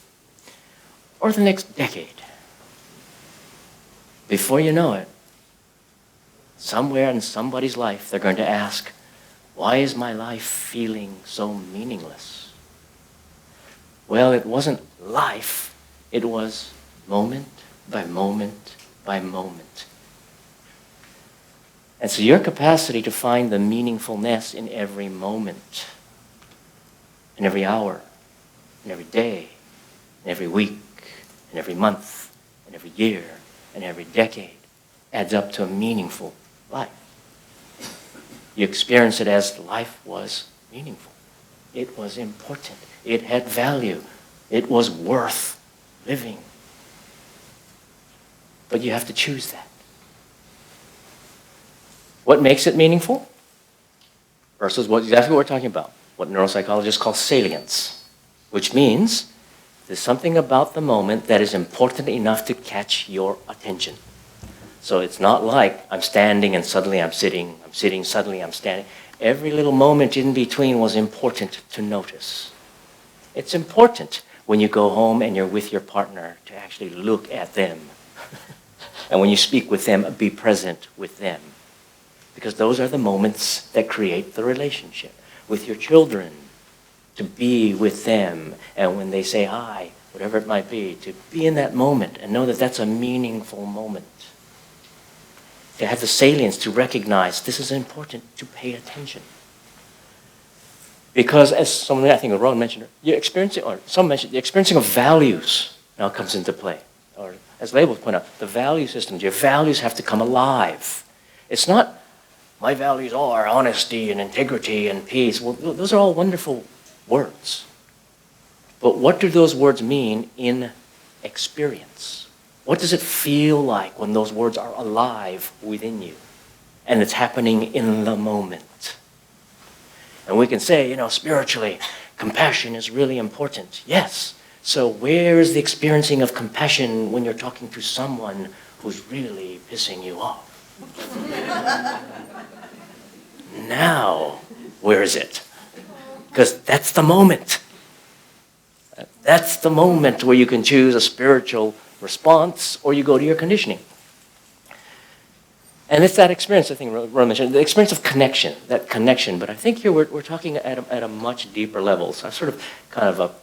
or the next decade, before you know it, somewhere in somebody's life, they're going to ask, why is my life feeling so meaningless? Well, it wasn't life. It was moment by moment by moment. And so your capacity to find the meaningfulness in every moment, in every hour, in every day, in every week, in every month, in every year, and every decade adds up to a meaningful life. You experience it as life was meaningful. It was important. It had value. It was worth living. But you have to choose that. What makes it meaningful? Versus exactly what we're talking about. What neuropsychologists call salience. Which means there's something about the moment that is important enough to catch your attention. So it's not like I'm standing and suddenly I'm sitting, suddenly I'm standing. Every little moment in between was important to notice. It's important when you go home and you're with your partner to actually look at them And when you speak with them, be present with them. Because those are the moments that create the relationship. With your children, to be with them, and when they say hi, whatever it might be, to be in that moment and know that that's a meaningful moment. To have the salience to recognize this is important to pay attention. Because as someone, I think Ron mentioned, you're experiencing, or some mentioned, the experiencing of values now comes into play. Or as Laibl pointed out, the value systems, your values have to come alive. It's not, my values are honesty and integrity and peace. Well, those are all wonderful words. But what do those words mean in experience? What does it feel like when those words are alive within you? And it's happening in the moment. And we can say, spiritually, compassion is really important. Yes. So where is the experiencing of compassion when you're talking to someone who's really pissing you off? Now, where is it? Because that's the moment. That's the moment where you can choose a spiritual response or you go to your conditioning. And it's that experience, I think Ron mentioned, the experience of connection, that connection. But I think here we're talking at a much deeper level. So I sort of kind of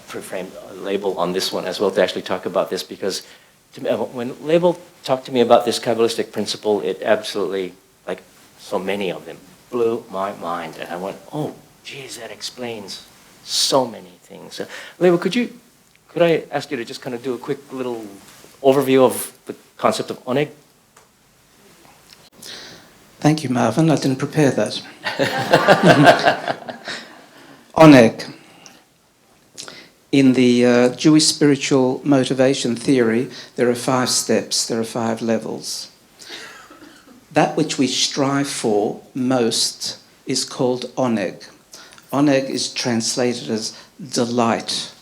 pre-framed a Laibl on this one as well to actually talk about this, because to me, when Laibl talked to me about this Kabbalistic principle, it absolutely, like so many of them, blew my mind. And I went, oh, geez, that explains so many things. So, Laibl, could I ask you to just kind of do a quick little overview of the concept of oneg? Thank you, Marvin. I didn't prepare that. Oneg. In the Jewish spiritual motivation theory, there are 5 steps, there are 5 levels. That which we strive for most is called oneg. Oneg is translated as delight,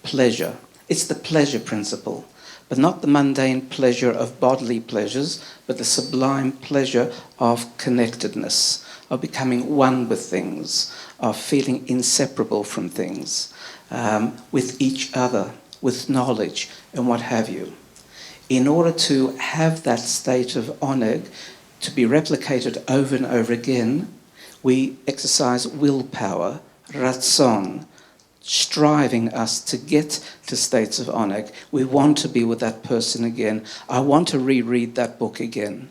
pleasure. It's the pleasure principle, but not the mundane pleasure of bodily pleasures, but the sublime pleasure of connectedness, of becoming one with things, of feeling inseparable from things, with each other, with knowledge, and what have you. In order to have that state of oneg to be replicated over and over again, we exercise willpower, ratzon, striving us to get to states of oneg. We want to be with that person again. I want to reread that book again.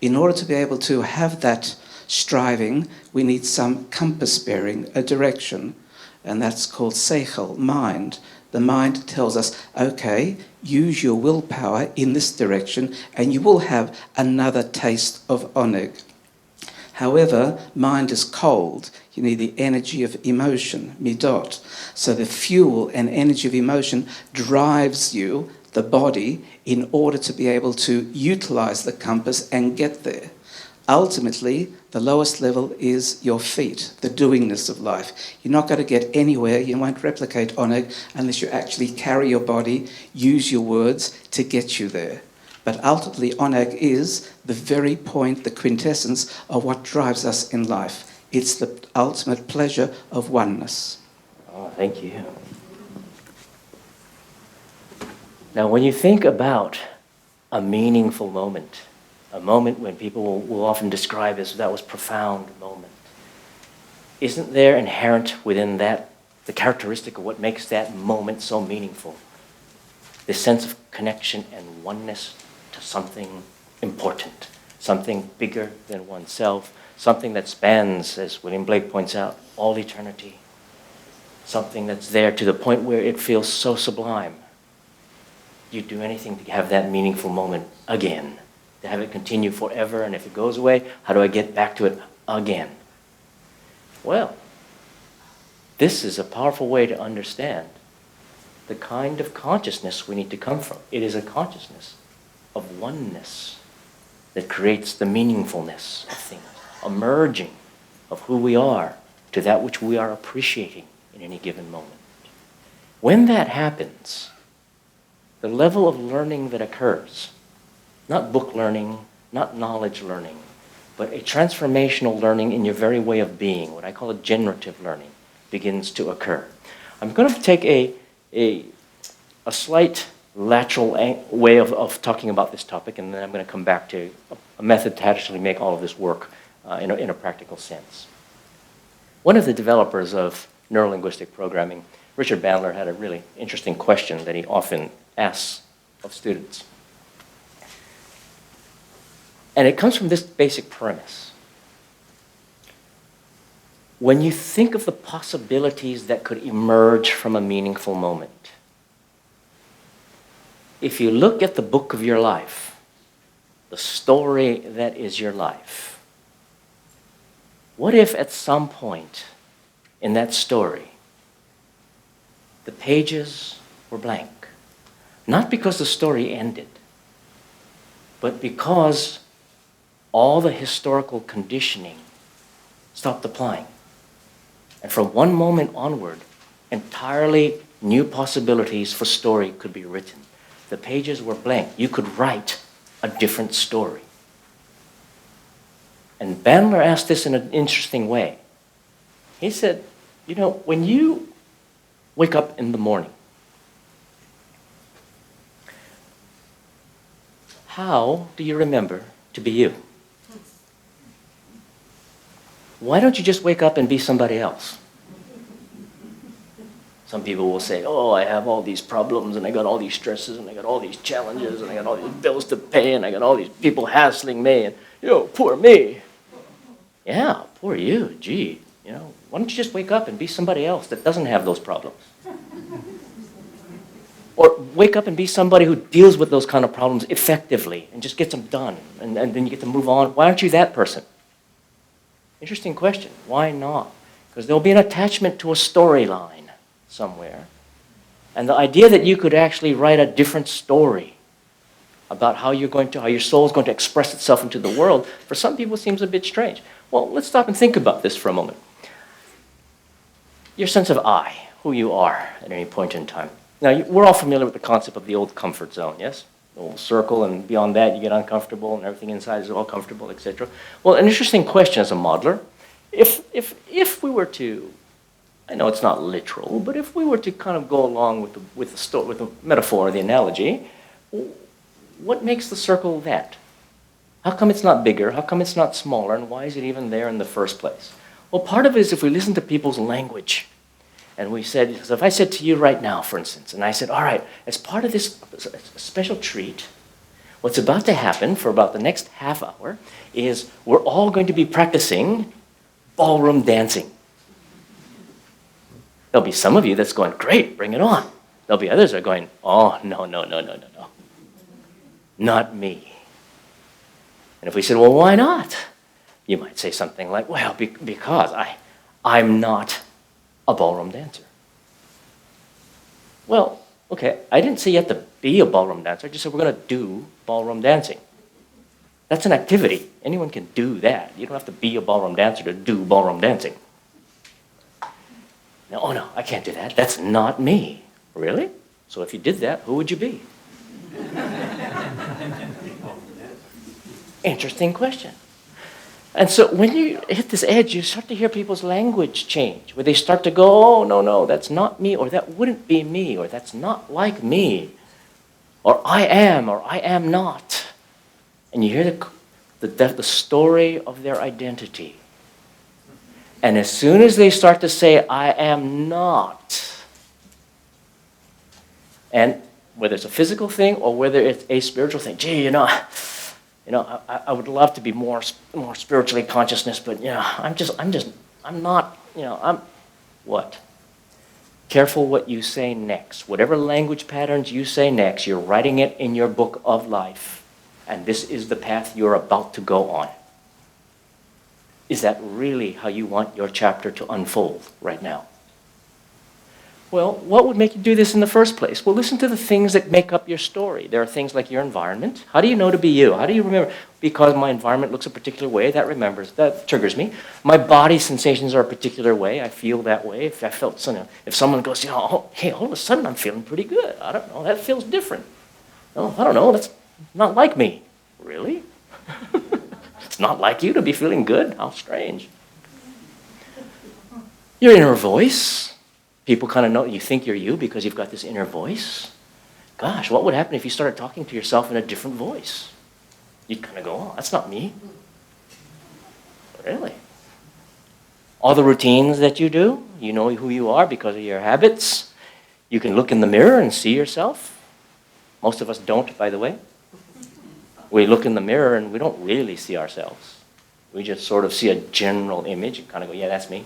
In order to be able to have that striving, we need some compass bearing, a direction, and that's called seichel, mind. The mind tells us, okay, use your willpower in this direction and you will have another taste of oneg. However, mind is cold. You need the energy of emotion, midot. So the fuel and energy of emotion drives you, the body, in order to be able to utilize the compass and get there. Ultimately, the lowest level is your feet, the doingness of life. You're not going to get anywhere, you won't replicate oneg unless you actually carry your body, use your words to get you there. But ultimately, oneg is the very point, the quintessence of what drives us in life. It's the ultimate pleasure of oneness. Oh, thank you. Now, when you think about a meaningful moment, a moment when people will often describe as that was a profound moment, isn't there inherent within that the characteristic of what makes that moment so meaningful? This sense of connection and oneness to something important, something bigger than oneself, something that spans, as William Blake points out, all eternity, something that's there to the point where it feels so sublime. You'd do anything to have that meaningful moment again, to have it continue forever, and if it goes away, how do I get back to it again? Well, this is a powerful way to understand the kind of consciousness we need to come from. It is a consciousness of oneness that creates the meaningfulness of things, a merging of who we are to that which we are appreciating in any given moment. When that happens, the level of learning that occurs, not book learning, not knowledge learning, but a transformational learning in your very way of being, what I call a generative learning, begins to occur. I'm going to take a slight lateral way of talking about this topic, and then I'm going to come back to a method to actually make all of this work in a practical sense. One of the developers of neurolinguistic programming, Richard Bandler, had a really interesting question that he often asks of students. And it comes from this basic premise. When you think of the possibilities that could emerge from a meaningful moment, if you look at the book of your life, the story that is your life, what if at some point in that story, the pages were blank? Not because the story ended, but because all the historical conditioning stopped applying. And from one moment onward, entirely new possibilities for story could be written. The pages were blank. You could write a different story. And Bandler asked this in an interesting way. He said, you know, when you wake up in the morning, how do you remember to be you? Why don't you just wake up and be somebody else? Some people will say, oh, I have all these problems, and I got all these stresses, and I got all these challenges, and I got all these bills to pay, and I got all these people hassling me, and, poor me. Yeah, poor you, gee. Why don't you just wake up and be somebody else that doesn't have those problems? Or wake up and be somebody who deals with those kind of problems effectively and just gets them done, and then you get to move on. Why aren't you that person? Interesting question. Why not? Because there'll be an attachment to a storyline somewhere. And the idea that you could actually write a different story about how your soul is going to express itself into the world, for some people seems a bit strange. Well, let's stop and think about this for a moment. Your sense of I, who you are at any point in time. Now, we're all familiar with the concept of the old comfort zone, yes? The old circle, and beyond that you get uncomfortable, and everything inside is all comfortable, etc. Well, an interesting question as a modeler, if we were to, I know it's not literal, but if we were to kind of go along with the metaphor, the analogy, what makes the circle that? How come it's not bigger? How come it's not smaller? And why is it even there in the first place? Well, part of it is if we listen to people's language. And we said, so if I said to you right now, for instance, and I said, all right, as part of this special treat, what's about to happen for about the next half hour is we're all going to be practicing ballroom dancing. There'll be some of you that's going, great, bring it on. There'll be others that are going, oh, no. Not me. And if we said, well, why not? You might say something like, well, because I'm not a ballroom dancer. Well, okay, I didn't say you have to be a ballroom dancer. I just said we're going to do ballroom dancing. That's an activity. Anyone can do that. You don't have to be a ballroom dancer to do ballroom dancing. No, oh no, I can't do that. That's not me. Really? So if you did that, who would you be? Interesting question. And so when you hit this edge, you start to hear people's language change, where they start to go, oh, no, that's not me, or that wouldn't be me, or that's not like me, or I am not. And you hear the story of their identity. And as soon as they start to say, I am not, and whether it's a physical thing or whether it's a spiritual thing, gee, I would love to be more spiritually consciousness, but I'm not, I'm what? Careful what you say next. Whatever language patterns you say next, you're writing it in your book of life. And this is the path you're about to go on. Is that really how you want your chapter to unfold right now? Well, what would make you do this in the first place? Well, listen to the things that make up your story. There are things like your environment. How do you know to be you? How do you remember? Because my environment looks a particular way, that triggers me. My body sensations are a particular way. I feel that way. If someone goes, hey, all of a sudden I'm feeling pretty good. I don't know, that feels different. No, I don't know, that's not like me. Really? It's not like you to be feeling good? How strange. Your inner voice. People kind of know you think you're you because you've got this inner voice. gosh, what would happen if you started talking to yourself in a different voice? You'd kind of go, oh, that's not me. Really? All the routines that you do, you know who you are because of your habits. You can look in the mirror and see yourself. Most of us don't, by the way. We look in the mirror and we don't really see ourselves. We just sort of see a general image and kind of go, yeah, that's me.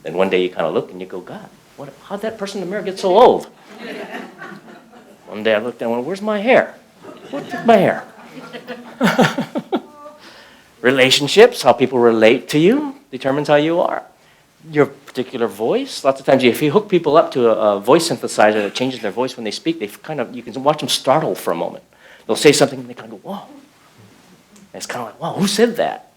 Then one day you kind of look and you go, God, how'd that person in the mirror get so old? One day I looked and went, where's my hair? What took my hair? Relationships, how people relate to you, determines how you are. Your particular voice. Lots of times, if you hook people up to a voice synthesizer that changes their voice when they speak, you can watch them startle for a moment. They'll say something and they kind of go, whoa. And it's kind of like, wow, who said that?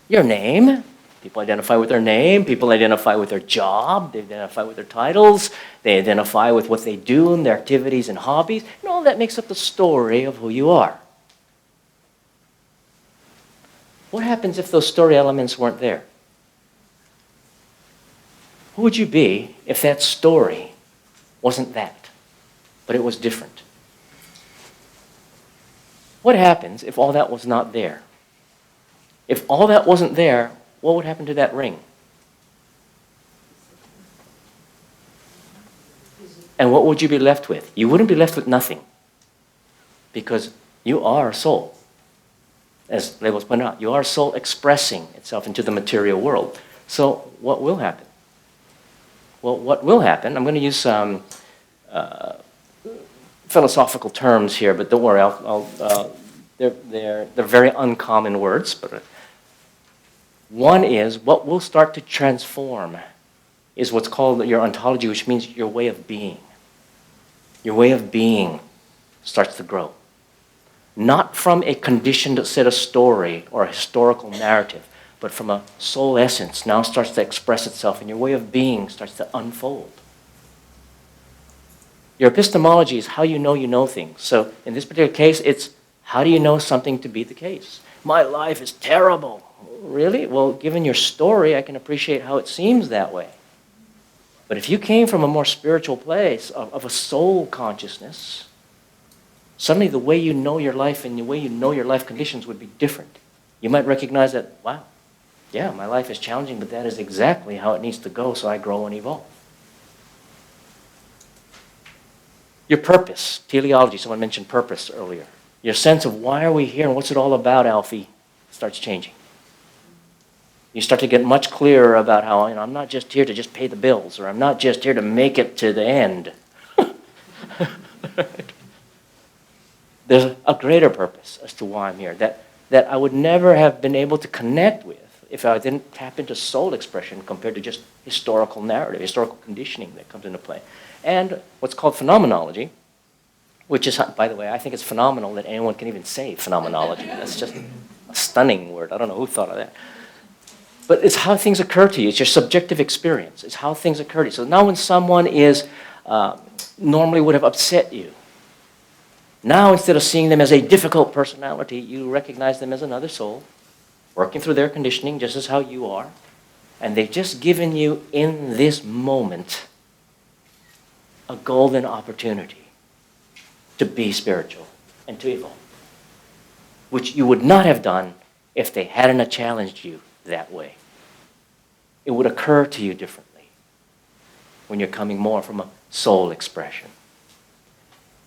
Your name. People identify with their name. People identify with their job. They identify with their titles. They identify with what they do and their activities and hobbies. And all that makes up the story of who you are. What happens if those story elements weren't there? Who would you be if that story wasn't that, but it was different? What happens if all that was not there? If all that wasn't there, what would happen to that ring? And what would you be left with? You wouldn't be left with nothing, because you are a soul. As Laibl pointed out, you are a soul expressing itself into the material world. So what will happen? Well, what will happen, I'm going to use some philosophical terms here, but don't worry, they're very uncommon words. But one is, what will start to transform is what's called your ontology, which means your way of being. Your way of being starts to grow. Not from a conditioned set of story or a historical narrative, but from a soul essence now starts to express itself, and your way of being starts to unfold. Your epistemology is how you know things. So in this particular case, it's how do you know something to be the case? My life is terrible. Really? Well, given your story, I can appreciate how it seems that way. But if you came from a more spiritual place of a soul consciousness, suddenly the way you know your life and the way you know your life conditions would be different. You might recognize that, wow, yeah, my life is challenging, but that is exactly how it needs to go so I grow and evolve. Your purpose, teleology, someone mentioned purpose earlier. Your sense of why are we here and what's it all about, Alfie, starts changing. You start to get much clearer about how, I'm not just here to just pay the bills, or I'm not just here to make it to the end. There's a greater purpose as to why I'm here that I would never have been able to connect with if I didn't tap into soul expression compared to just historical narrative, historical conditioning that comes into play. And what's called phenomenology, which is, by the way, I think it's phenomenal that anyone can even say phenomenology. That's just a stunning word. I don't know who thought of that. But it's how things occur to you. It's your subjective experience. It's how things occur to you. So now when someone is normally would have upset you, now instead of seeing them as a difficult personality, you recognize them as another soul, working through their conditioning just as how you are. And they've just given you in this moment a golden opportunity to be spiritual and to evolve, which you would not have done if they hadn't challenged you that way. It would occur to you differently when you're coming more from a soul expression.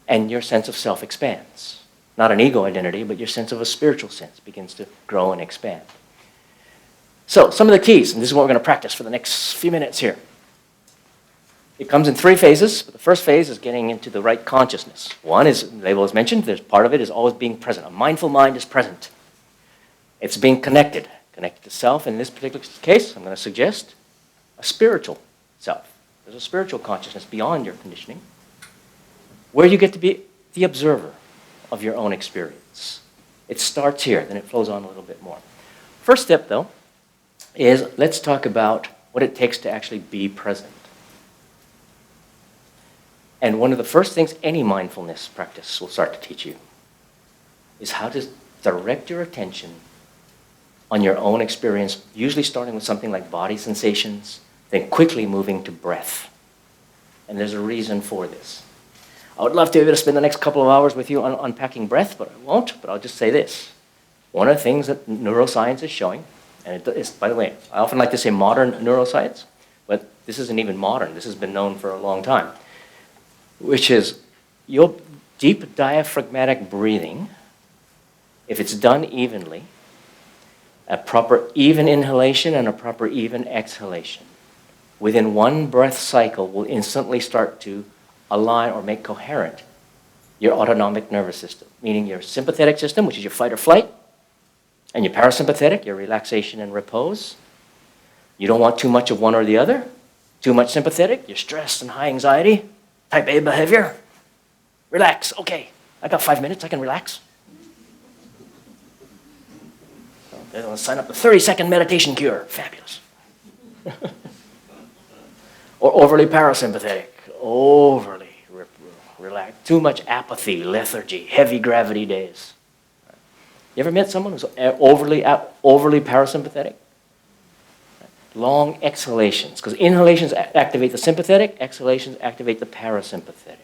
And your sense of self expands. Not an ego identity, but your sense of a spiritual sense begins to grow and expand. So, some of the keys, and this is what we're going to practice for the next few minutes here. It comes in 3 phases. But the first phase is getting into the right consciousness. One is, Laibl has mentioned, there's part of it is always being present. A mindful mind is present. It's being connected to self. In this particular case, I'm going to suggest a spiritual self. There's a spiritual consciousness beyond your conditioning, where you get to be the observer of your own experience. It starts here, then it flows on a little bit more. First step, though, is let's talk about what it takes to actually be present. And one of the first things any mindfulness practice will start to teach you is how to direct your attention on your own experience, usually starting with something like body sensations, then quickly moving to breath. And there's a reason for this. I would love to be able to spend the next couple of hours with you on unpacking breath, but I won't. But I'll just say this. One of the things that neuroscience is showing, and it is, by the way, I often like to say modern neuroscience, but this isn't even modern. This has been known for a long time, which is your deep diaphragmatic breathing, if it's done evenly, a proper even inhalation and a proper even exhalation, within one breath cycle will instantly start to align or make coherent your autonomic nervous system, meaning your sympathetic system, which is your fight or flight, and your parasympathetic, your relaxation and repose. You don't want too much of one or the other. Too much sympathetic, you're stressed and high anxiety, type A behavior. Relax, okay, I got 5 minutes, I can relax. They're going to sign up the 30-second meditation cure, fabulous. Or overly parasympathetic, overly relaxed, too much apathy, lethargy, heavy gravity days. You ever met someone who's overly parasympathetic? Long exhalations, because inhalations activate the sympathetic, exhalations activate the parasympathetic.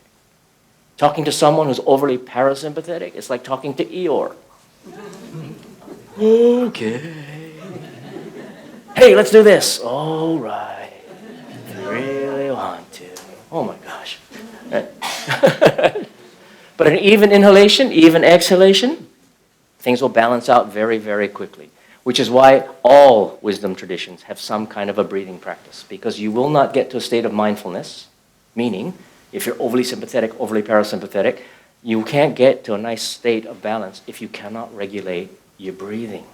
Talking to someone who's overly parasympathetic, it's like talking to Eeyore. Okay. Hey, let's do this. All right. If you really want to. Oh my gosh. But an even inhalation, even exhalation, things will balance out very, very quickly. Which is why all wisdom traditions have some kind of a breathing practice. Because you will not get to a state of mindfulness, meaning if you're overly sympathetic, overly parasympathetic, you can't get to a nice state of balance if you cannot regulate your breathing.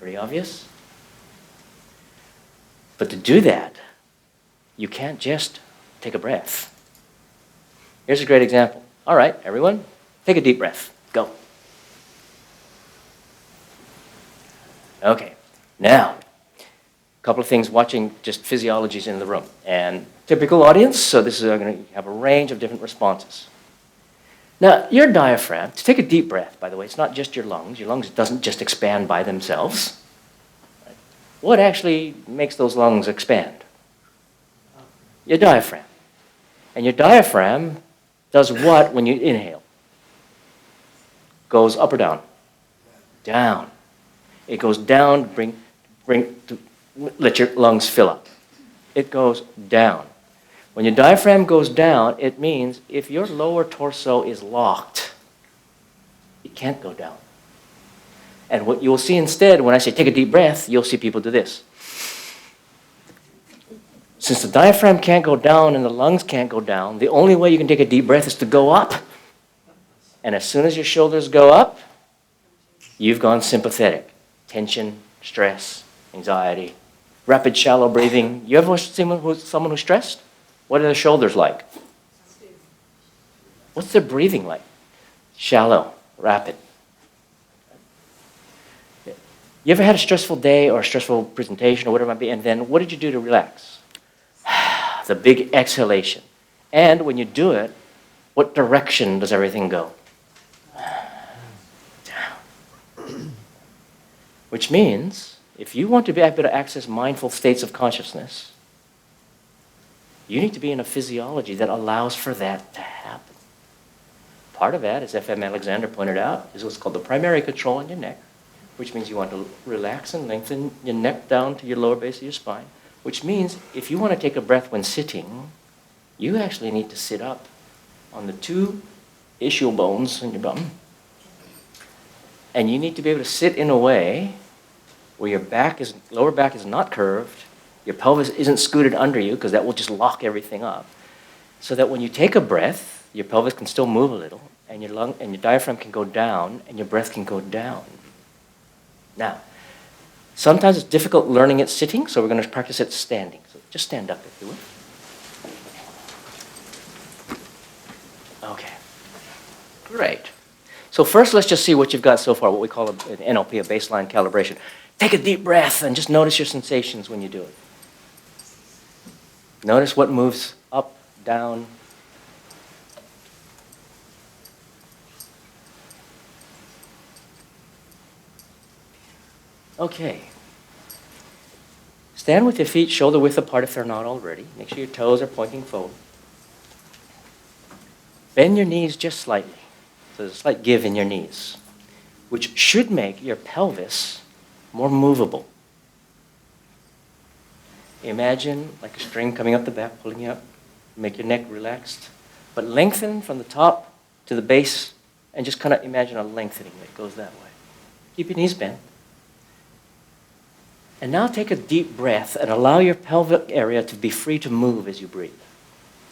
Pretty obvious? But to do that, you can't just take a breath. Here's a great example. All right, everyone, take a deep breath. Go. Okay, now, a couple of things watching just physiologies in the room. And typical audience, so this is going to have a range of different responses. Now, your diaphragm, to take a deep breath, by the way, it's not just your lungs. Your lungs doesn't just expand by themselves. What actually makes those lungs expand? Your diaphragm. And your diaphragm does what when you inhale? Goes up or down? Down. It goes down, let your lungs fill up. It goes down. When your diaphragm goes down, it means if your lower torso is locked, it can't go down. And what you'll see instead, when I say take a deep breath, you'll see people do this. Since the diaphragm can't go down and the lungs can't go down, the only way you can take a deep breath is to go up. And as soon as your shoulders go up, you've gone sympathetic. Tension, stress, anxiety, rapid shallow breathing. You ever see someone who's stressed? What are their shoulders like? What's their breathing like? Shallow, rapid. You ever had a stressful day or a stressful presentation or whatever it might be, and then what did you do to relax? The big exhalation. And when you do it, what direction does everything go? Down. Which means, if you want to be able to access mindful states of consciousness, you need to be in a physiology that allows for that to happen. Part of that, as F.M. Alexander pointed out, is what's called the primary control in your neck, which means you want to relax and lengthen your neck down to your lower base of your spine, which means if you want to take a breath when sitting, you actually need to sit up on the two ischial bones in your bum. And you need to be able to sit in a way where your lower back is not curved, your pelvis isn't scooted under you, because that will just lock everything up. So that when you take a breath, your pelvis can still move a little, and your diaphragm can go down, and your breath can go down. Now, sometimes it's difficult learning it sitting, so we're going to practice it standing. So just stand up, if you will. Okay. Great. So first, let's just see what you've got so far, what we call an NLP, a baseline calibration. Take a deep breath and just notice your sensations when you do it. Notice what moves up, down. Okay. Stand with your feet shoulder width apart if they're not already. Make sure your toes are pointing forward. Bend your knees just slightly. So there's a slight give in your knees, which should make your pelvis more movable. Imagine like a string coming up the back, pulling you up. Make your neck relaxed, but lengthen from the top to the base, and just kind of imagine a lengthening that goes that way. Keep your knees bent. And now take a deep breath and allow your pelvic area to be free to move as you breathe.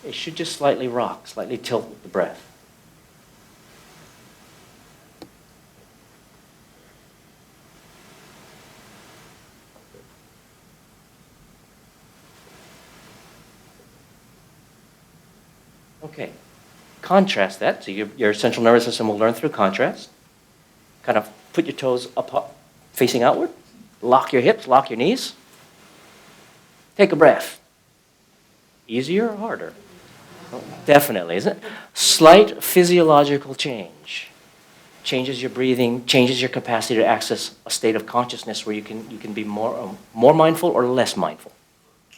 It should just slightly rock, slightly tilt with the breath. Okay, contrast that. So your central nervous system will learn through contrast. Kind of put your toes up, facing outward. Lock your hips, lock your knees. Take a breath. Easier or harder? Oh, definitely, isn't it? Slight physiological change. Changes your breathing, changes your capacity to access a state of consciousness where you can be more mindful or less mindful.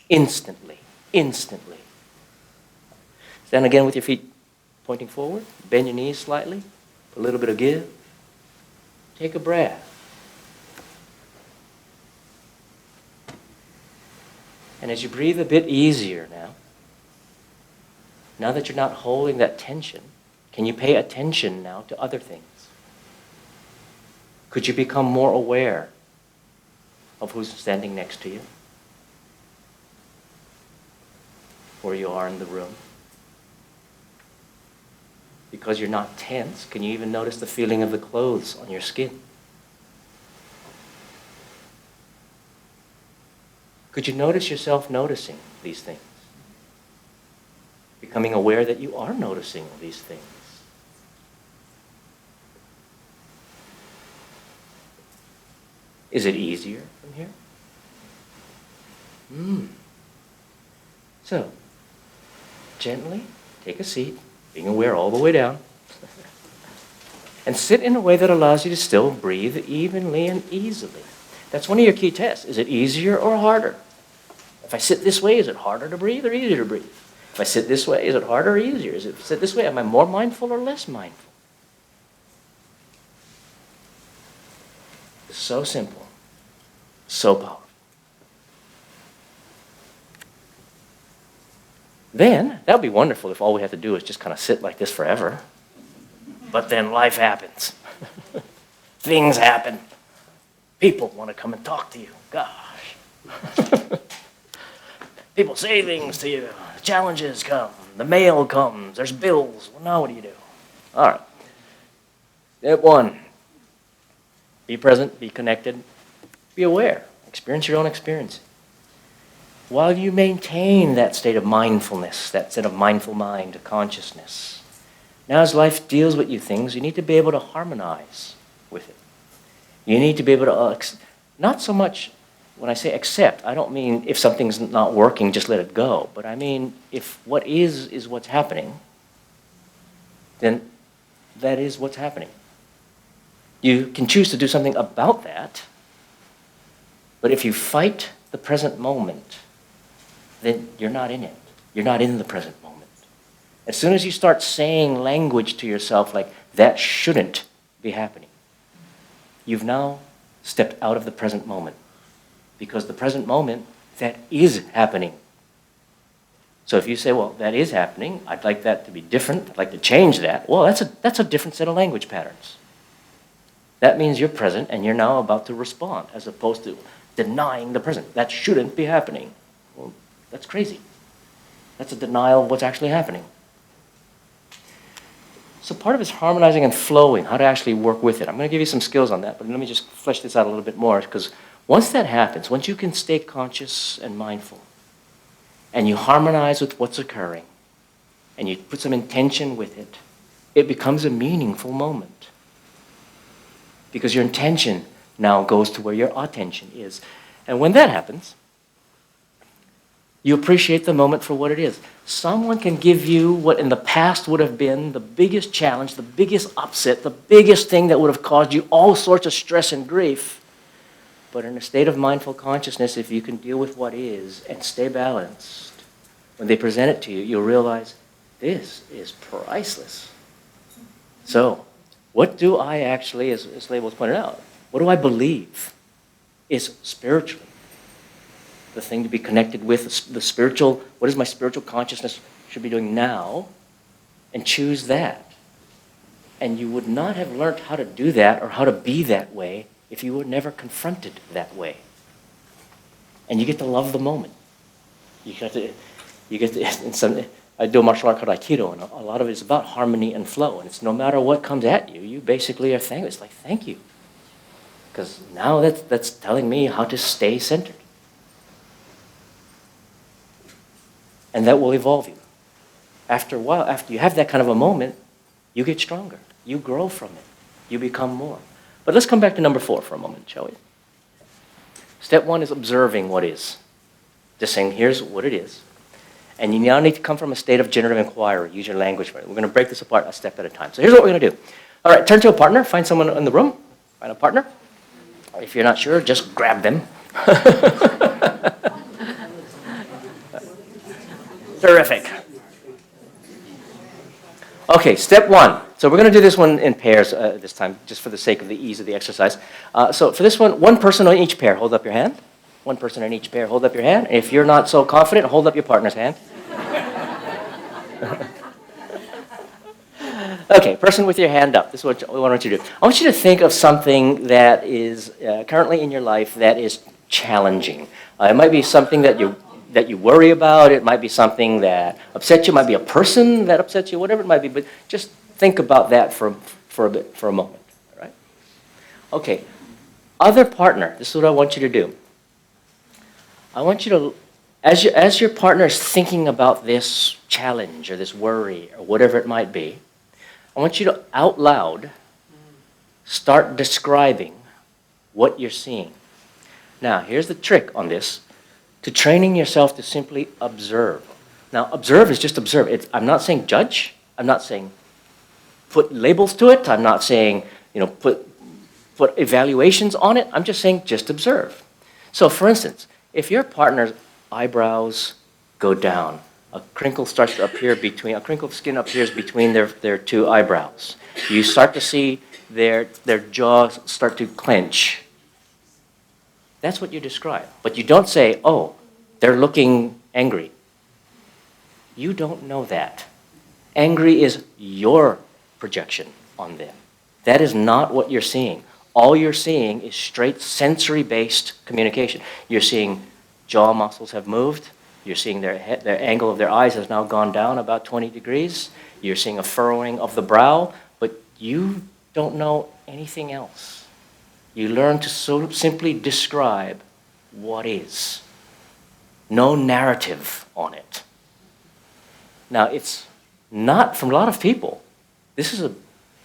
Instantly. Stand again with your feet pointing forward. Bend your knees slightly. A little bit of give. Take a breath. And as you breathe a bit easier now that you're not holding that tension, can you pay attention now to other things? Could you become more aware of who's standing next to you? Where you are in the room? Because you're not tense, can you even notice the feeling of the clothes on your skin? Could you notice yourself noticing these things? Becoming aware that you are noticing these things. Is it easier from here? So, gently take a seat, being aware all the way down, and sit in a way that allows you to still breathe evenly and easily. That's one of your key tests. Is it easier or harder? If I sit this way, is it harder to breathe or easier to breathe? If I sit this way, is it harder or easier? Is it sit this way, am I more mindful or less mindful? It's so simple, so powerful. Then, that would be wonderful if all we had to do is just kind of sit like this forever. But then life happens. Things happen. People want to come and talk to you. Gosh. People say things to you. Challenges come. The mail comes. There's bills. Well, now what do you do? All right. Step one. Be present. Be connected. Be aware. Experience your own experience. While you maintain that state of mindfulness, that state of mindful mind, consciousness, now as life deals with you things, you need to be able to harmonize with it. You need to be able to, not so much, when I say accept, I don't mean if something's not working, just let it go. But I mean, if what is what's happening, then that is what's happening. You can choose to do something about that, but if you fight the present moment, then you're not in it. You're not in the present moment. As soon as you start saying language to yourself like, that shouldn't be happening, you've now stepped out of the present moment. Because the present moment, that is happening. So if you say, well, that is happening, I'd like that to be different, I'd like to change that, well, that's a different set of language patterns. That means you're present and you're now about to respond, as opposed to denying the present. That shouldn't be happening. Well, that's crazy. That's a denial of what's actually happening. So part of it is harmonizing and flowing, how to actually work with it. I'm going to give you some skills on that, but let me just flesh this out a little bit more, because once that happens, once you can stay conscious and mindful, and you harmonize with what's occurring, and you put some intention with it, it becomes a meaningful moment. Because your intention now goes to where your attention is. And when that happens, you appreciate the moment for what it is. Someone can give you what in the past would have been the biggest challenge, the biggest upset, the biggest thing that would have caused you all sorts of stress and grief. But in a state of mindful consciousness, if you can deal with what is and stay balanced, when they present it to you, you'll realize this is priceless. So, what do I actually, as Laibl pointed out, what do I believe is spiritually the thing to be connected with, the spiritual, what is my spiritual consciousness should be doing now, and choose that. And you would not have learned how to do that or how to be that way if you were never confronted that way. And you get to love the moment. You get to in some, I do a martial art called Aikido, and a lot of it is about harmony and flow. And it's no matter what comes at you, you basically are thankful. It's like, thank you. Because now that's telling me how to stay centered. And that will evolve you. After a while, after you have that kind of a moment, you get stronger. You grow from it. You become more. But let's come back to number 4 for a moment, shall we? Step 1 is observing what is. Just saying, here's what it is. And you now need to come from a state of generative inquiry. Use your language for it. We're going to break this apart a step at a time. So here's what we're going to do. All right, turn to a partner. Find someone in the room. Find a partner. If you're not sure, just grab them. Terrific. Okay, step 1. So we're going to do this one in pairs this time, just for the sake of the ease of the exercise. So for this one person on each pair. Hold up your hand. One person in each pair. Hold up your hand. If you're not so confident, hold up your partner's hand. Okay, person with your hand up. This is what I want you to do. I want you to think of something that is currently in your life that is challenging. It might be something that you worry about. It might be something that upsets you. It might be a person that upsets you, whatever it might be. But just think about that for a moment. All right? Okay. Other partner. This is what I want you to do. I want you to, as your partner is thinking about this challenge or this worry or whatever it might be, I want you to out loud start describing what you're seeing. Now, here's the trick on this, to training yourself to simply observe. Now, observe is just observe. I'm not saying judge. I'm not saying put labels to it. I'm not saying, put evaluations on it. I'm just saying just observe. So, for instance, if your partner's eyebrows go down, a crinkle starts to appear a crinkle of skin appears between their two eyebrows. You start to see their jaws start to clench. That's what you describe. But you don't say, oh, they're looking angry. You don't know that. Angry is your projection on them. That is not what you're seeing. All you're seeing is straight sensory-based communication. You're seeing jaw muscles have moved. You're seeing their angle of their eyes has now gone down about 20 degrees. You're seeing a furrowing of the brow, but you don't know anything else. You learn to simply describe what is. No narrative on it. Now, it's not, from a lot of people, this is a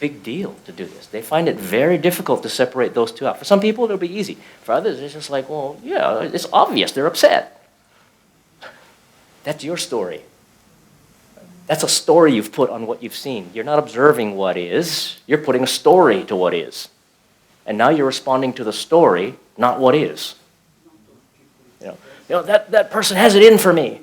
big deal to do this. They find it very difficult to separate those two out. For some people, it'll be easy. For others, it's just like, well, yeah, it's obvious. They're upset. That's your story. That's a story you've put on what you've seen. You're not observing what is. You're putting a story to what is. And now you're responding to the story, not what is. That person has it in for me.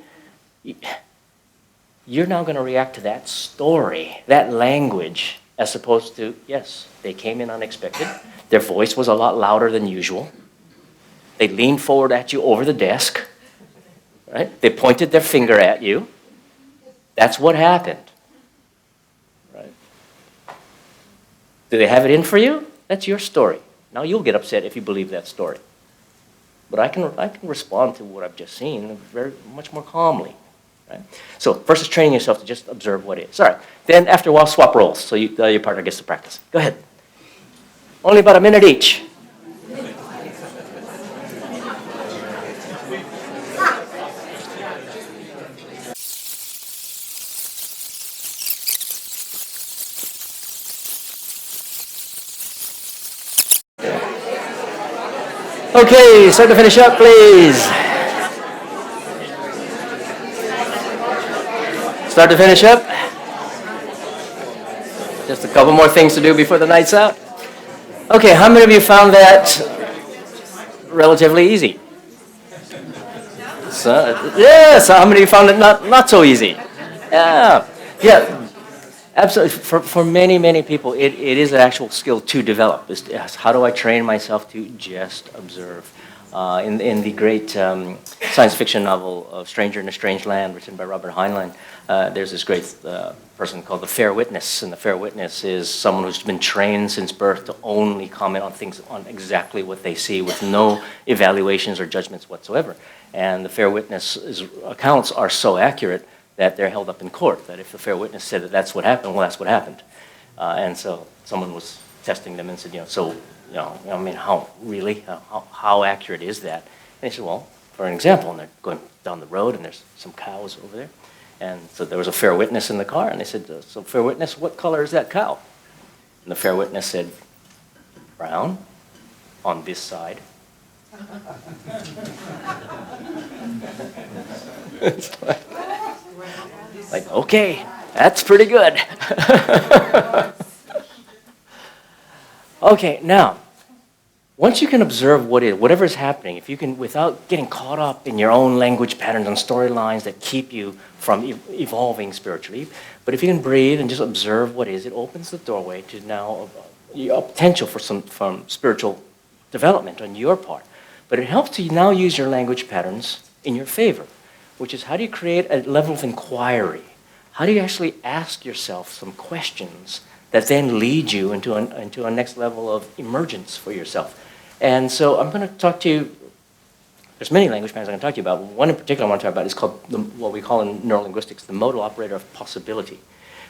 You're now going to react to that story, that language, as opposed to, yes, they came in unexpected. Their voice was a lot louder than usual. They leaned forward at you over the desk. Right? They pointed their finger at you. That's what happened. Right? Do they have it in for you? That's your story. Now you'll get upset if you believe that story. But I can respond to what I've just seen very much more calmly. Right? So first is training yourself to just observe what is. All right. Then after a while, swap roles so your partner gets to practice. Go ahead. Only about a minute each. Okay, start to finish up, please. Start to finish up. Just a couple more things to do before the night's out. Okay, how many of you found that relatively easy? So, yes, how many of you found it not so easy? Yeah. Yeah, absolutely. For many, many people, it is an actual skill to develop. Is how do I train myself to just observe? In the great science fiction novel Stranger in a Strange Land, written by Robert Heinlein, there's this great person called the Fair Witness, and the Fair Witness is someone who's been trained since birth to only comment on things on exactly what they see with no evaluations or judgments whatsoever. And the Fair Witness's accounts are so accurate that they're held up in court, that if the Fair Witness said that that's what happened, well, that's what happened. And so someone was testing them and said, I mean, how accurate is that? And they said, well, for an example, and they're going down the road and there's some cows over there. And so there was a fair witness in the car, and they said, so fair witness, what color is that cow? And the fair witness said, brown on this side. It's like, okay, that's pretty good. Okay, now, once you can observe whatever is happening, if you can, without getting caught up in your own language patterns and storylines that keep you from evolving spiritually, but if you can breathe and just observe what is, it opens the doorway to now a potential for some spiritual development on your part. But it helps to now use your language patterns in your favor, which is how do you create a level of inquiry? How do you actually ask yourself some questions that then lead you into a next level of emergence for yourself? And so I'm going to talk to you, there's many language patterns I'm going to talk to you about. One in particular I want to talk about is called what we call in neurolinguistics the modal operator of possibility.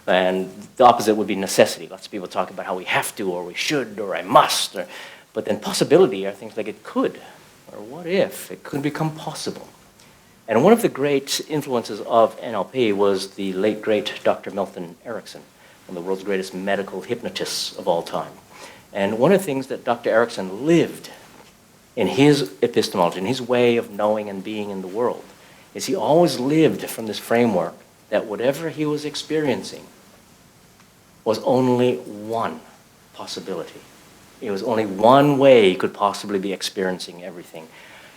And the opposite would be necessity. Lots of people talk about how we have to, or we should, or I must. But then possibility are things like it could, or what if, it could become possible. And one of the great influences of NLP was the late, great Dr. Milton Erickson, one of the world's greatest medical hypnotists of all time. And one of the things that Dr. Erickson lived in his epistemology, in his way of knowing and being in the world, is he always lived from this framework that whatever he was experiencing was only one possibility. It was only one way he could possibly be experiencing everything.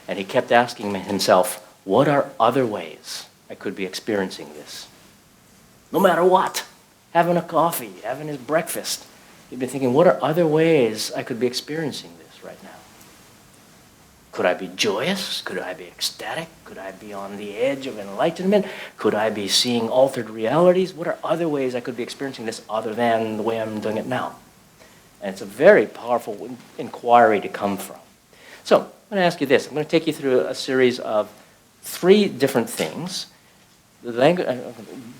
And he kept asking himself, what are other ways I could be experiencing this? No matter what. Having a coffee, having his breakfast. He'd been thinking, what are other ways I could be experiencing this right now? Could I be joyous? Could I be ecstatic? Could I be on the edge of enlightenment? Could I be seeing altered realities? What are other ways I could be experiencing this other than the way I'm doing it now? And it's a very powerful inquiry to come from. So I'm going to ask you this. I'm going to take you through a series of 3 different things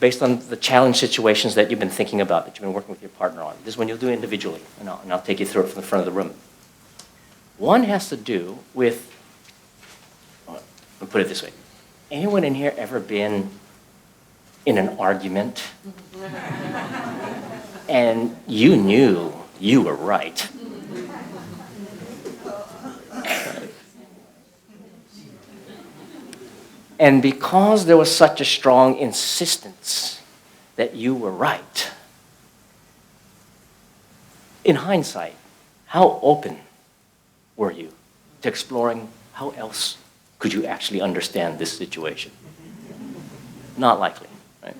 based on the challenge situations that you've been thinking about, that you've been working with your partner on. This is one you'll do individually, and I'll take you through it from the front of the room. One has to do with, I'll put it this way. Anyone in here ever been in an argument and you knew you were right? And because there was such a strong insistence that you were right, in hindsight, how open were you to exploring how else could you actually understand this situation? Not likely, right?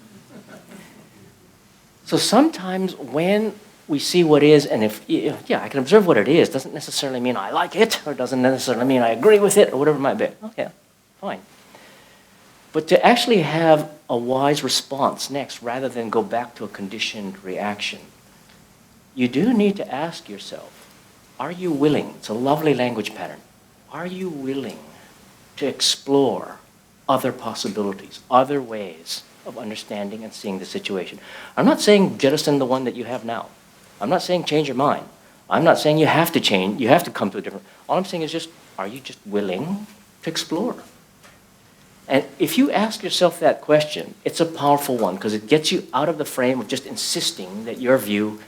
So sometimes when we see what is, and I can observe what it is, doesn't necessarily mean I like it, or doesn't necessarily mean I agree with it, or whatever it might be. Okay, fine. But to actually have a wise response next, rather than go back to a conditioned reaction, you do need to ask yourself, are you willing? It's a lovely language pattern. Are you willing to explore other possibilities, other ways of understanding and seeing the situation? I'm not saying jettison the one that you have now. I'm not saying change your mind. I'm not saying you have to change, you have to come to a different. All I'm saying is just, are you just willing to explore? And if you ask yourself that question, it's a powerful one because it gets you out of the frame of just insisting that your view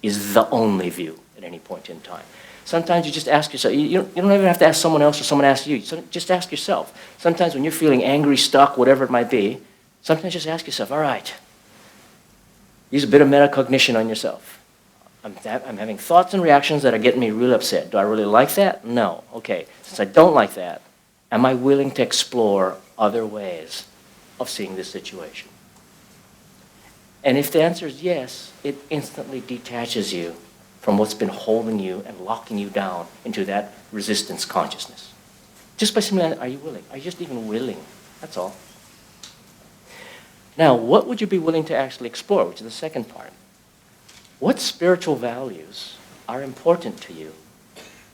is the only view at any point in time. Sometimes you just ask yourself, you don't even have to ask someone else or someone asks you, so just ask yourself. Sometimes when you're feeling angry, stuck, whatever it might be, sometimes just ask yourself, all right, use a bit of metacognition on yourself. I'm having thoughts and reactions that are getting me really upset. Do I really like that? No. Okay, since I don't like that, am I willing to explore other ways of seeing this situation? And if the answer is yes, it instantly detaches you from what's been holding you and locking you down into that resistance consciousness. Just by simply, are you willing? Are you just even willing? That's all. Now, what would you be willing to actually explore, which is the second part? What spiritual values are important to you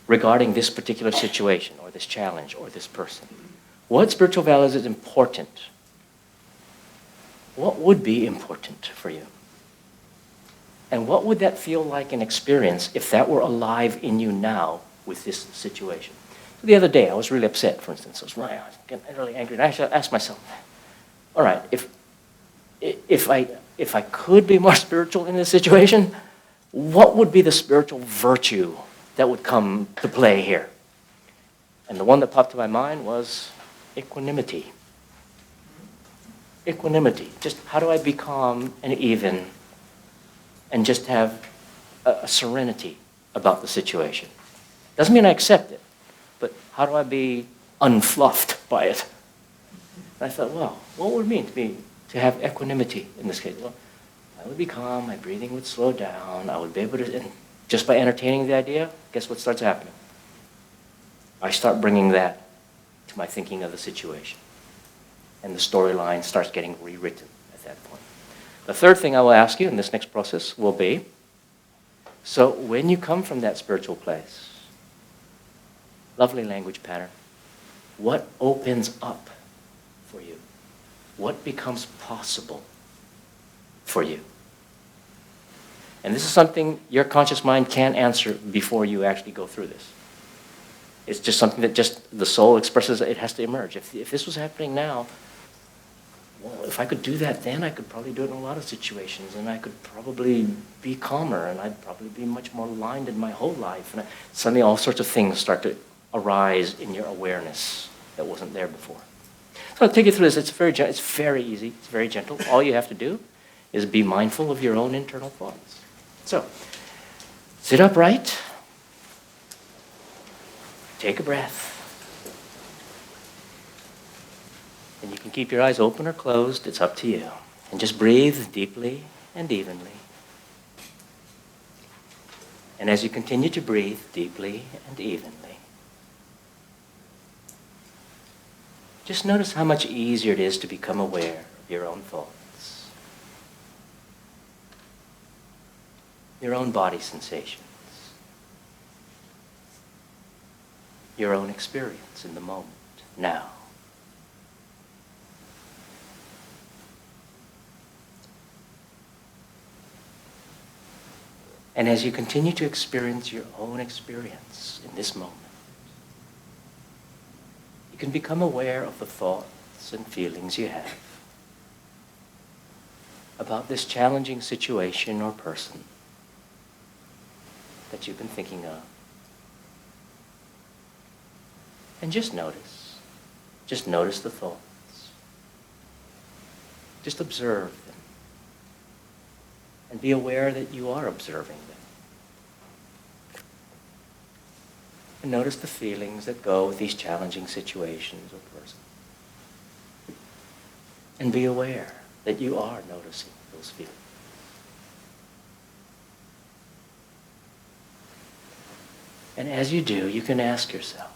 regarding this particular situation or this challenge or this person? What spiritual values is important? What would be important for you? And what would that feel like an experience if that were alive in you now with this situation? So the other day, I was really upset, for instance. I was getting really angry. And I asked myself, all right, if I could be more spiritual in this situation, what would be the spiritual virtue that would come to play here? And the one that popped to my mind was equanimity. Equanimity. Just how do I be calm and even and just have a serenity about the situation? Doesn't mean I accept it, but how do I be unfluffed by it? And I thought, well, what would it mean to have equanimity in this case? Well, I would be calm, my breathing would slow down, I would be able to, and just by entertaining the idea, guess what starts happening? I start bringing that to my thinking of the situation. And the storyline starts getting rewritten at that point. The third thing I will ask you in this next process will be, so when you come from that spiritual place, lovely language pattern, what opens up for you? What becomes possible for you? And this is something your conscious mind can't answer before you actually go through this. It's just something that just the soul expresses that it has to emerge. If this was happening now, well, if I could do that then, I could probably do it in a lot of situations, and I could probably be calmer, and I'd probably be much more aligned in my whole life. And suddenly all sorts of things start to arise in your awareness that wasn't there before. So I'll take you through this. It's very easy. It's very gentle. All you have to do is be mindful of your own internal thoughts. So, sit upright. Take a breath. And you can keep your eyes open or closed. It's up to you. And just breathe deeply and evenly. And as you continue to breathe deeply and evenly, just notice how much easier it is to become aware of your own thoughts, your own body sensations, your own experience in the moment, now. And as you continue to experience your own experience in this moment, you can become aware of the thoughts and feelings you have about this challenging situation or person that you've been thinking of. And just notice. Just notice the thoughts. Just observe them. And be aware that you are observing them. And notice the feelings that go with these challenging situations or persons. And be aware that you are noticing those feelings. And as you do, you can ask yourself,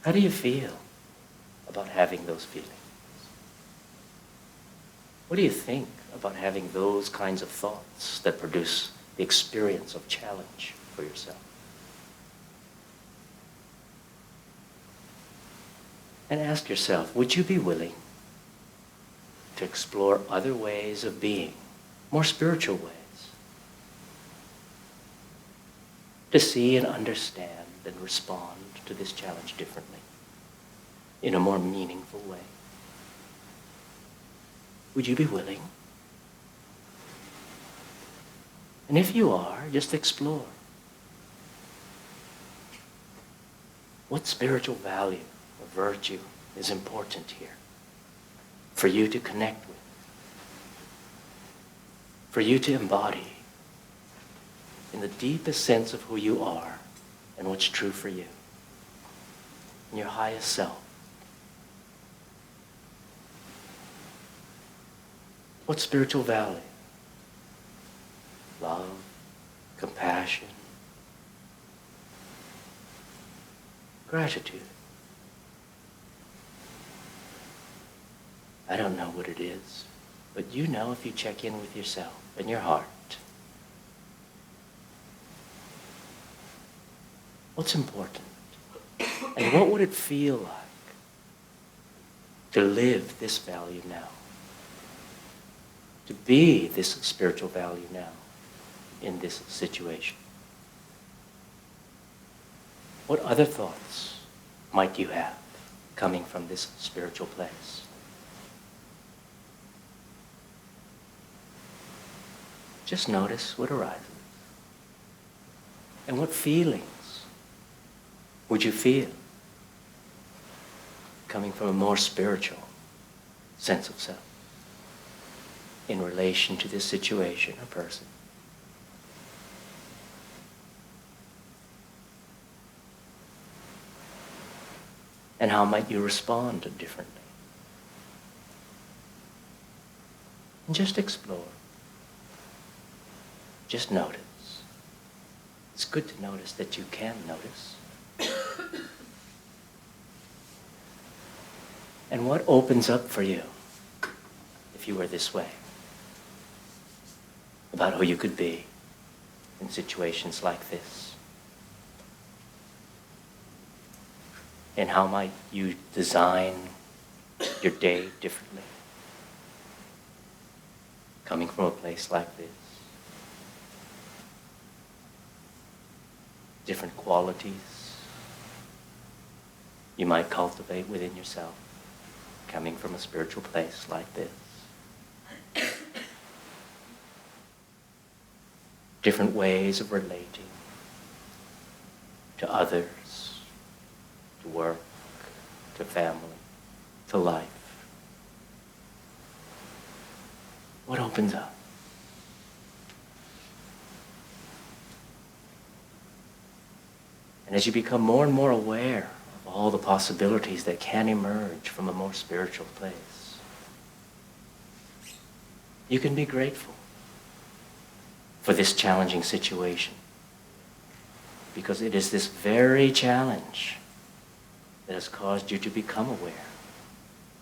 how do you feel about having those feelings? What do you think about having those kinds of thoughts that produce the experience of challenge for yourself? And ask yourself, would you be willing to explore other ways of being, more spiritual ways, to see and understand and respond to this challenge differently, in a more meaningful way? Would you be willing? And if you are, just explore. What spiritual value or virtue is important here for you to connect with, for you to embody in the deepest sense of who you are and what's true for you, in your highest self? What spiritual value? Love, compassion, gratitude. I don't know what it is, but you know if you check in with yourself and your heart. What's important? And what would it feel like to live this value now? To be this spiritual value now in this situation? What other thoughts might you have coming from this spiritual place? Just notice what arises. And what feelings would you feel coming from a more spiritual sense of self in relation to this situation or person? And how might you respond differently? And just explore. Just notice. It's good to notice that you can notice. And what opens up for you if you were this way? About who you could be in situations like this? And how might you design your day differently? Coming from a place like this. Different qualities you might cultivate within yourself, coming from a spiritual place like this. Different ways of relating to others, to work, to family, to life. What opens up? And as you become more and more aware of all the possibilities that can emerge from a more spiritual place, you can be grateful for this challenging situation, because it is this very challenge that has caused you to become aware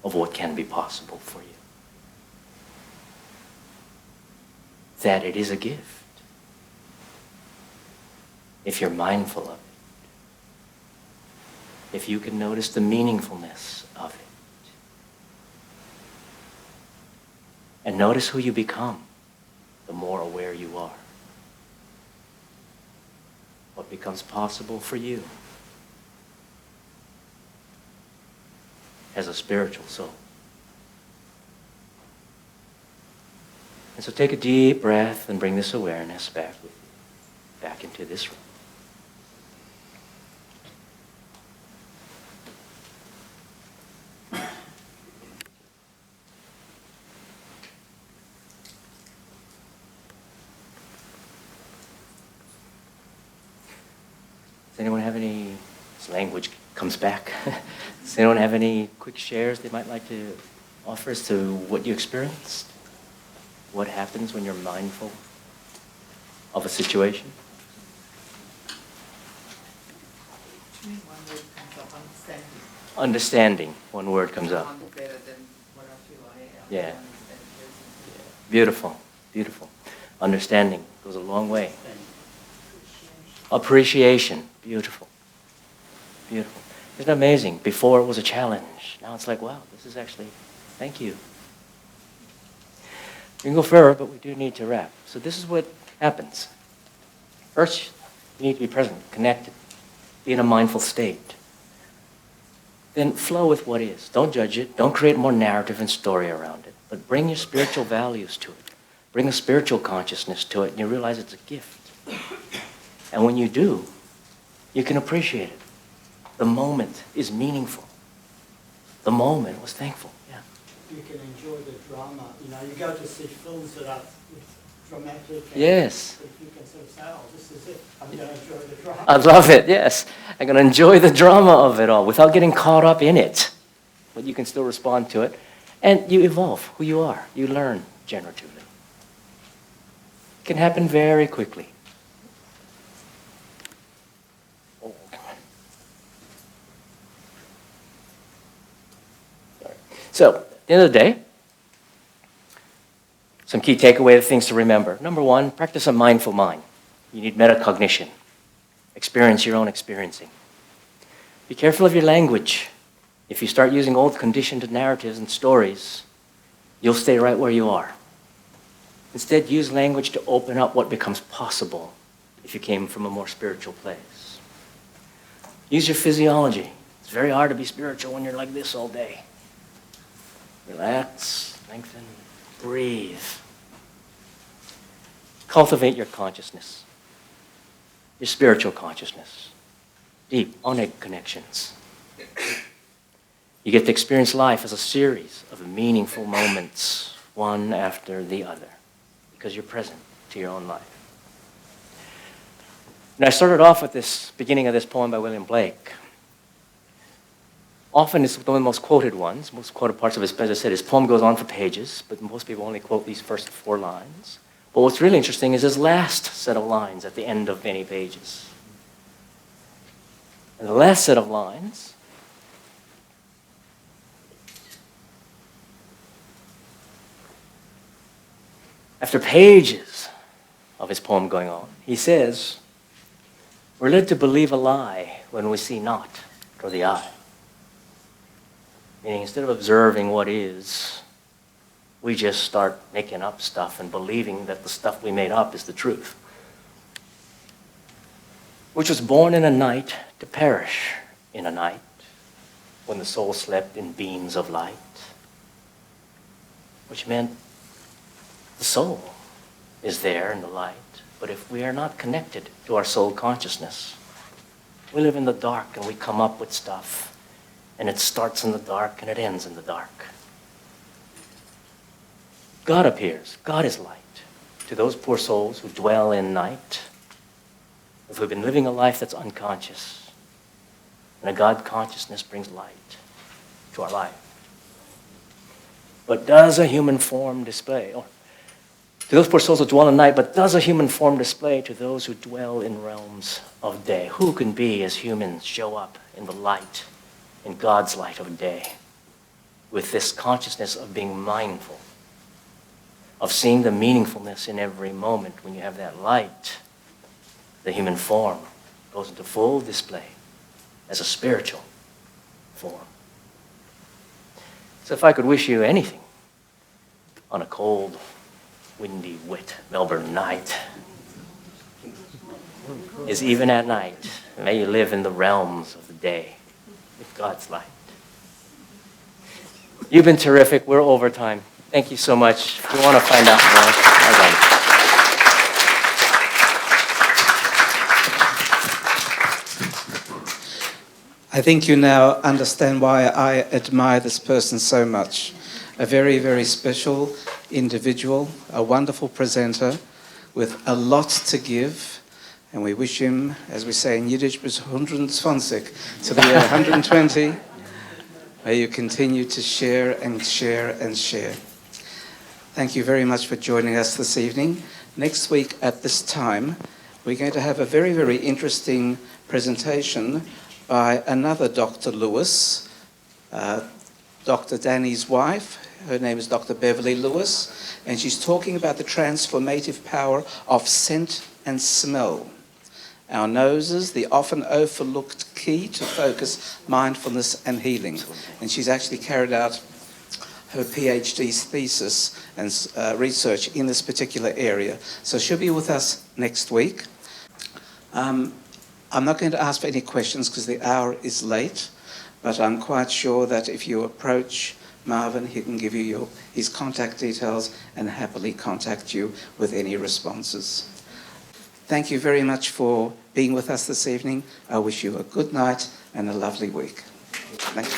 of what can be possible for you. That it is a gift if you're mindful of it. If you can notice the meaningfulness of it. And notice who you become, the more aware you are. What becomes possible for you as a spiritual soul. And so take a deep breath and bring this awareness back with you, back into this room. Does anyone have any, this language comes back. Does anyone have any quick shares they might like to offer as to what you experienced? What happens when you're mindful of a situation? One word comes up, understanding. Understanding, one word comes up. I'm better than what I feel I am. Yeah. I understand the person. Beautiful, beautiful. Understanding goes a long way. Appreciation, beautiful, beautiful. Isn't it amazing? Before it was a challenge. Now it's like, wow, this is actually, thank you. We can go further, but we do need to wrap. So this is what happens. First, you need to be present, connected, be in a mindful state. Then flow with what is. Don't judge it. Don't create more narrative and story around it. But bring your spiritual values to it. Bring a spiritual consciousness to it, and you realize it's a gift. And when you do, you can appreciate it. The moment is meaningful. The moment was thankful. Yeah. You can enjoy the drama. You know, you go to see films that are dramatic. And Yes. if you can sort of say, oh, this is it. I'm going to enjoy the drama. I love it, yes. I'm going to enjoy the drama of it all without getting caught up in it. But you can still respond to it. And you evolve who you are. You learn generatively. It can happen very quickly. So, at the end of the day, some key takeaway things to remember. Number one, practice a mindful mind. You need metacognition. Experience your own experiencing. Be careful of your language. If you start using old conditioned narratives and stories, you'll stay right where you are. Instead, use language to open up what becomes possible if you came from a more spiritual place. Use your physiology. It's very hard to be spiritual when you're like this all day. Relax, lengthen, breathe. Cultivate your consciousness, your spiritual consciousness, deep, onic connections. You get to experience life as a series of meaningful moments, one after the other, because you're present to your own life. And I started off with this beginning of this poem by William Blake. Often it's one of the most quoted ones, most quoted parts of his, as I said, his poem goes on for pages, but most people only quote these first 4 lines. But what's really interesting is his last set of lines at the end of many pages. And the last set of lines after pages of his poem going on, he says, "We're led to believe a lie when we see not for the eye." Meaning, instead of observing what is, we just start making up stuff and believing that the stuff we made up is the truth. Which was born in a night to perish in a night when the soul slept in beams of light. Which meant the soul is there in the light, but if we are not connected to our soul consciousness, we live in the dark and we come up with stuff. And it starts in the dark and it ends in the dark. God appears. God is light to those poor souls who dwell in night, who've been living a life that's unconscious. And a God consciousness brings light to our life. But does a human form display, or to those poor souls who dwell in night, but does a human form display to those who dwell in realms of day? Who can be, as humans, show up in the light, in God's light of day, with this consciousness of being mindful, of seeing the meaningfulness in every moment? When you have that light, the human form goes into full display as a spiritual form. So if I could wish you anything on a cold, windy, wet Melbourne night, is even at night, may you live in the realms of the day with God's light. You've been terrific. We're over time. Thank you so much. If you want to find out more, well done. I think you now understand why I admire this person so much. A very, very special individual, a wonderful presenter with a lot to give. And we wish him, as we say in Yiddish, bis 120, to the year 120. May you continue to share and share and share. Thank you very much for joining us this evening. Next week at this time, we're going to have a very, very interesting presentation by another Dr. Lewis, Dr. Danny's wife. Her name is Dr. Beverly Lewis, and she's talking about the transformative power of scent and smell. Our noses, the often overlooked key to focus, mindfulness and healing. And she's actually carried out her PhD's thesis and research in this particular area. So she'll be with us next week. I'm not going to ask for any questions because the hour is late, but I'm quite sure that if you approach Marvin, he can give you his contact details and happily contact you with any responses. Thank you very much for being with us this evening. I wish you a good night and a lovely week. Thank you.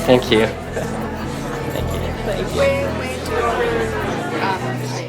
Thank you. Thank you. Way too over.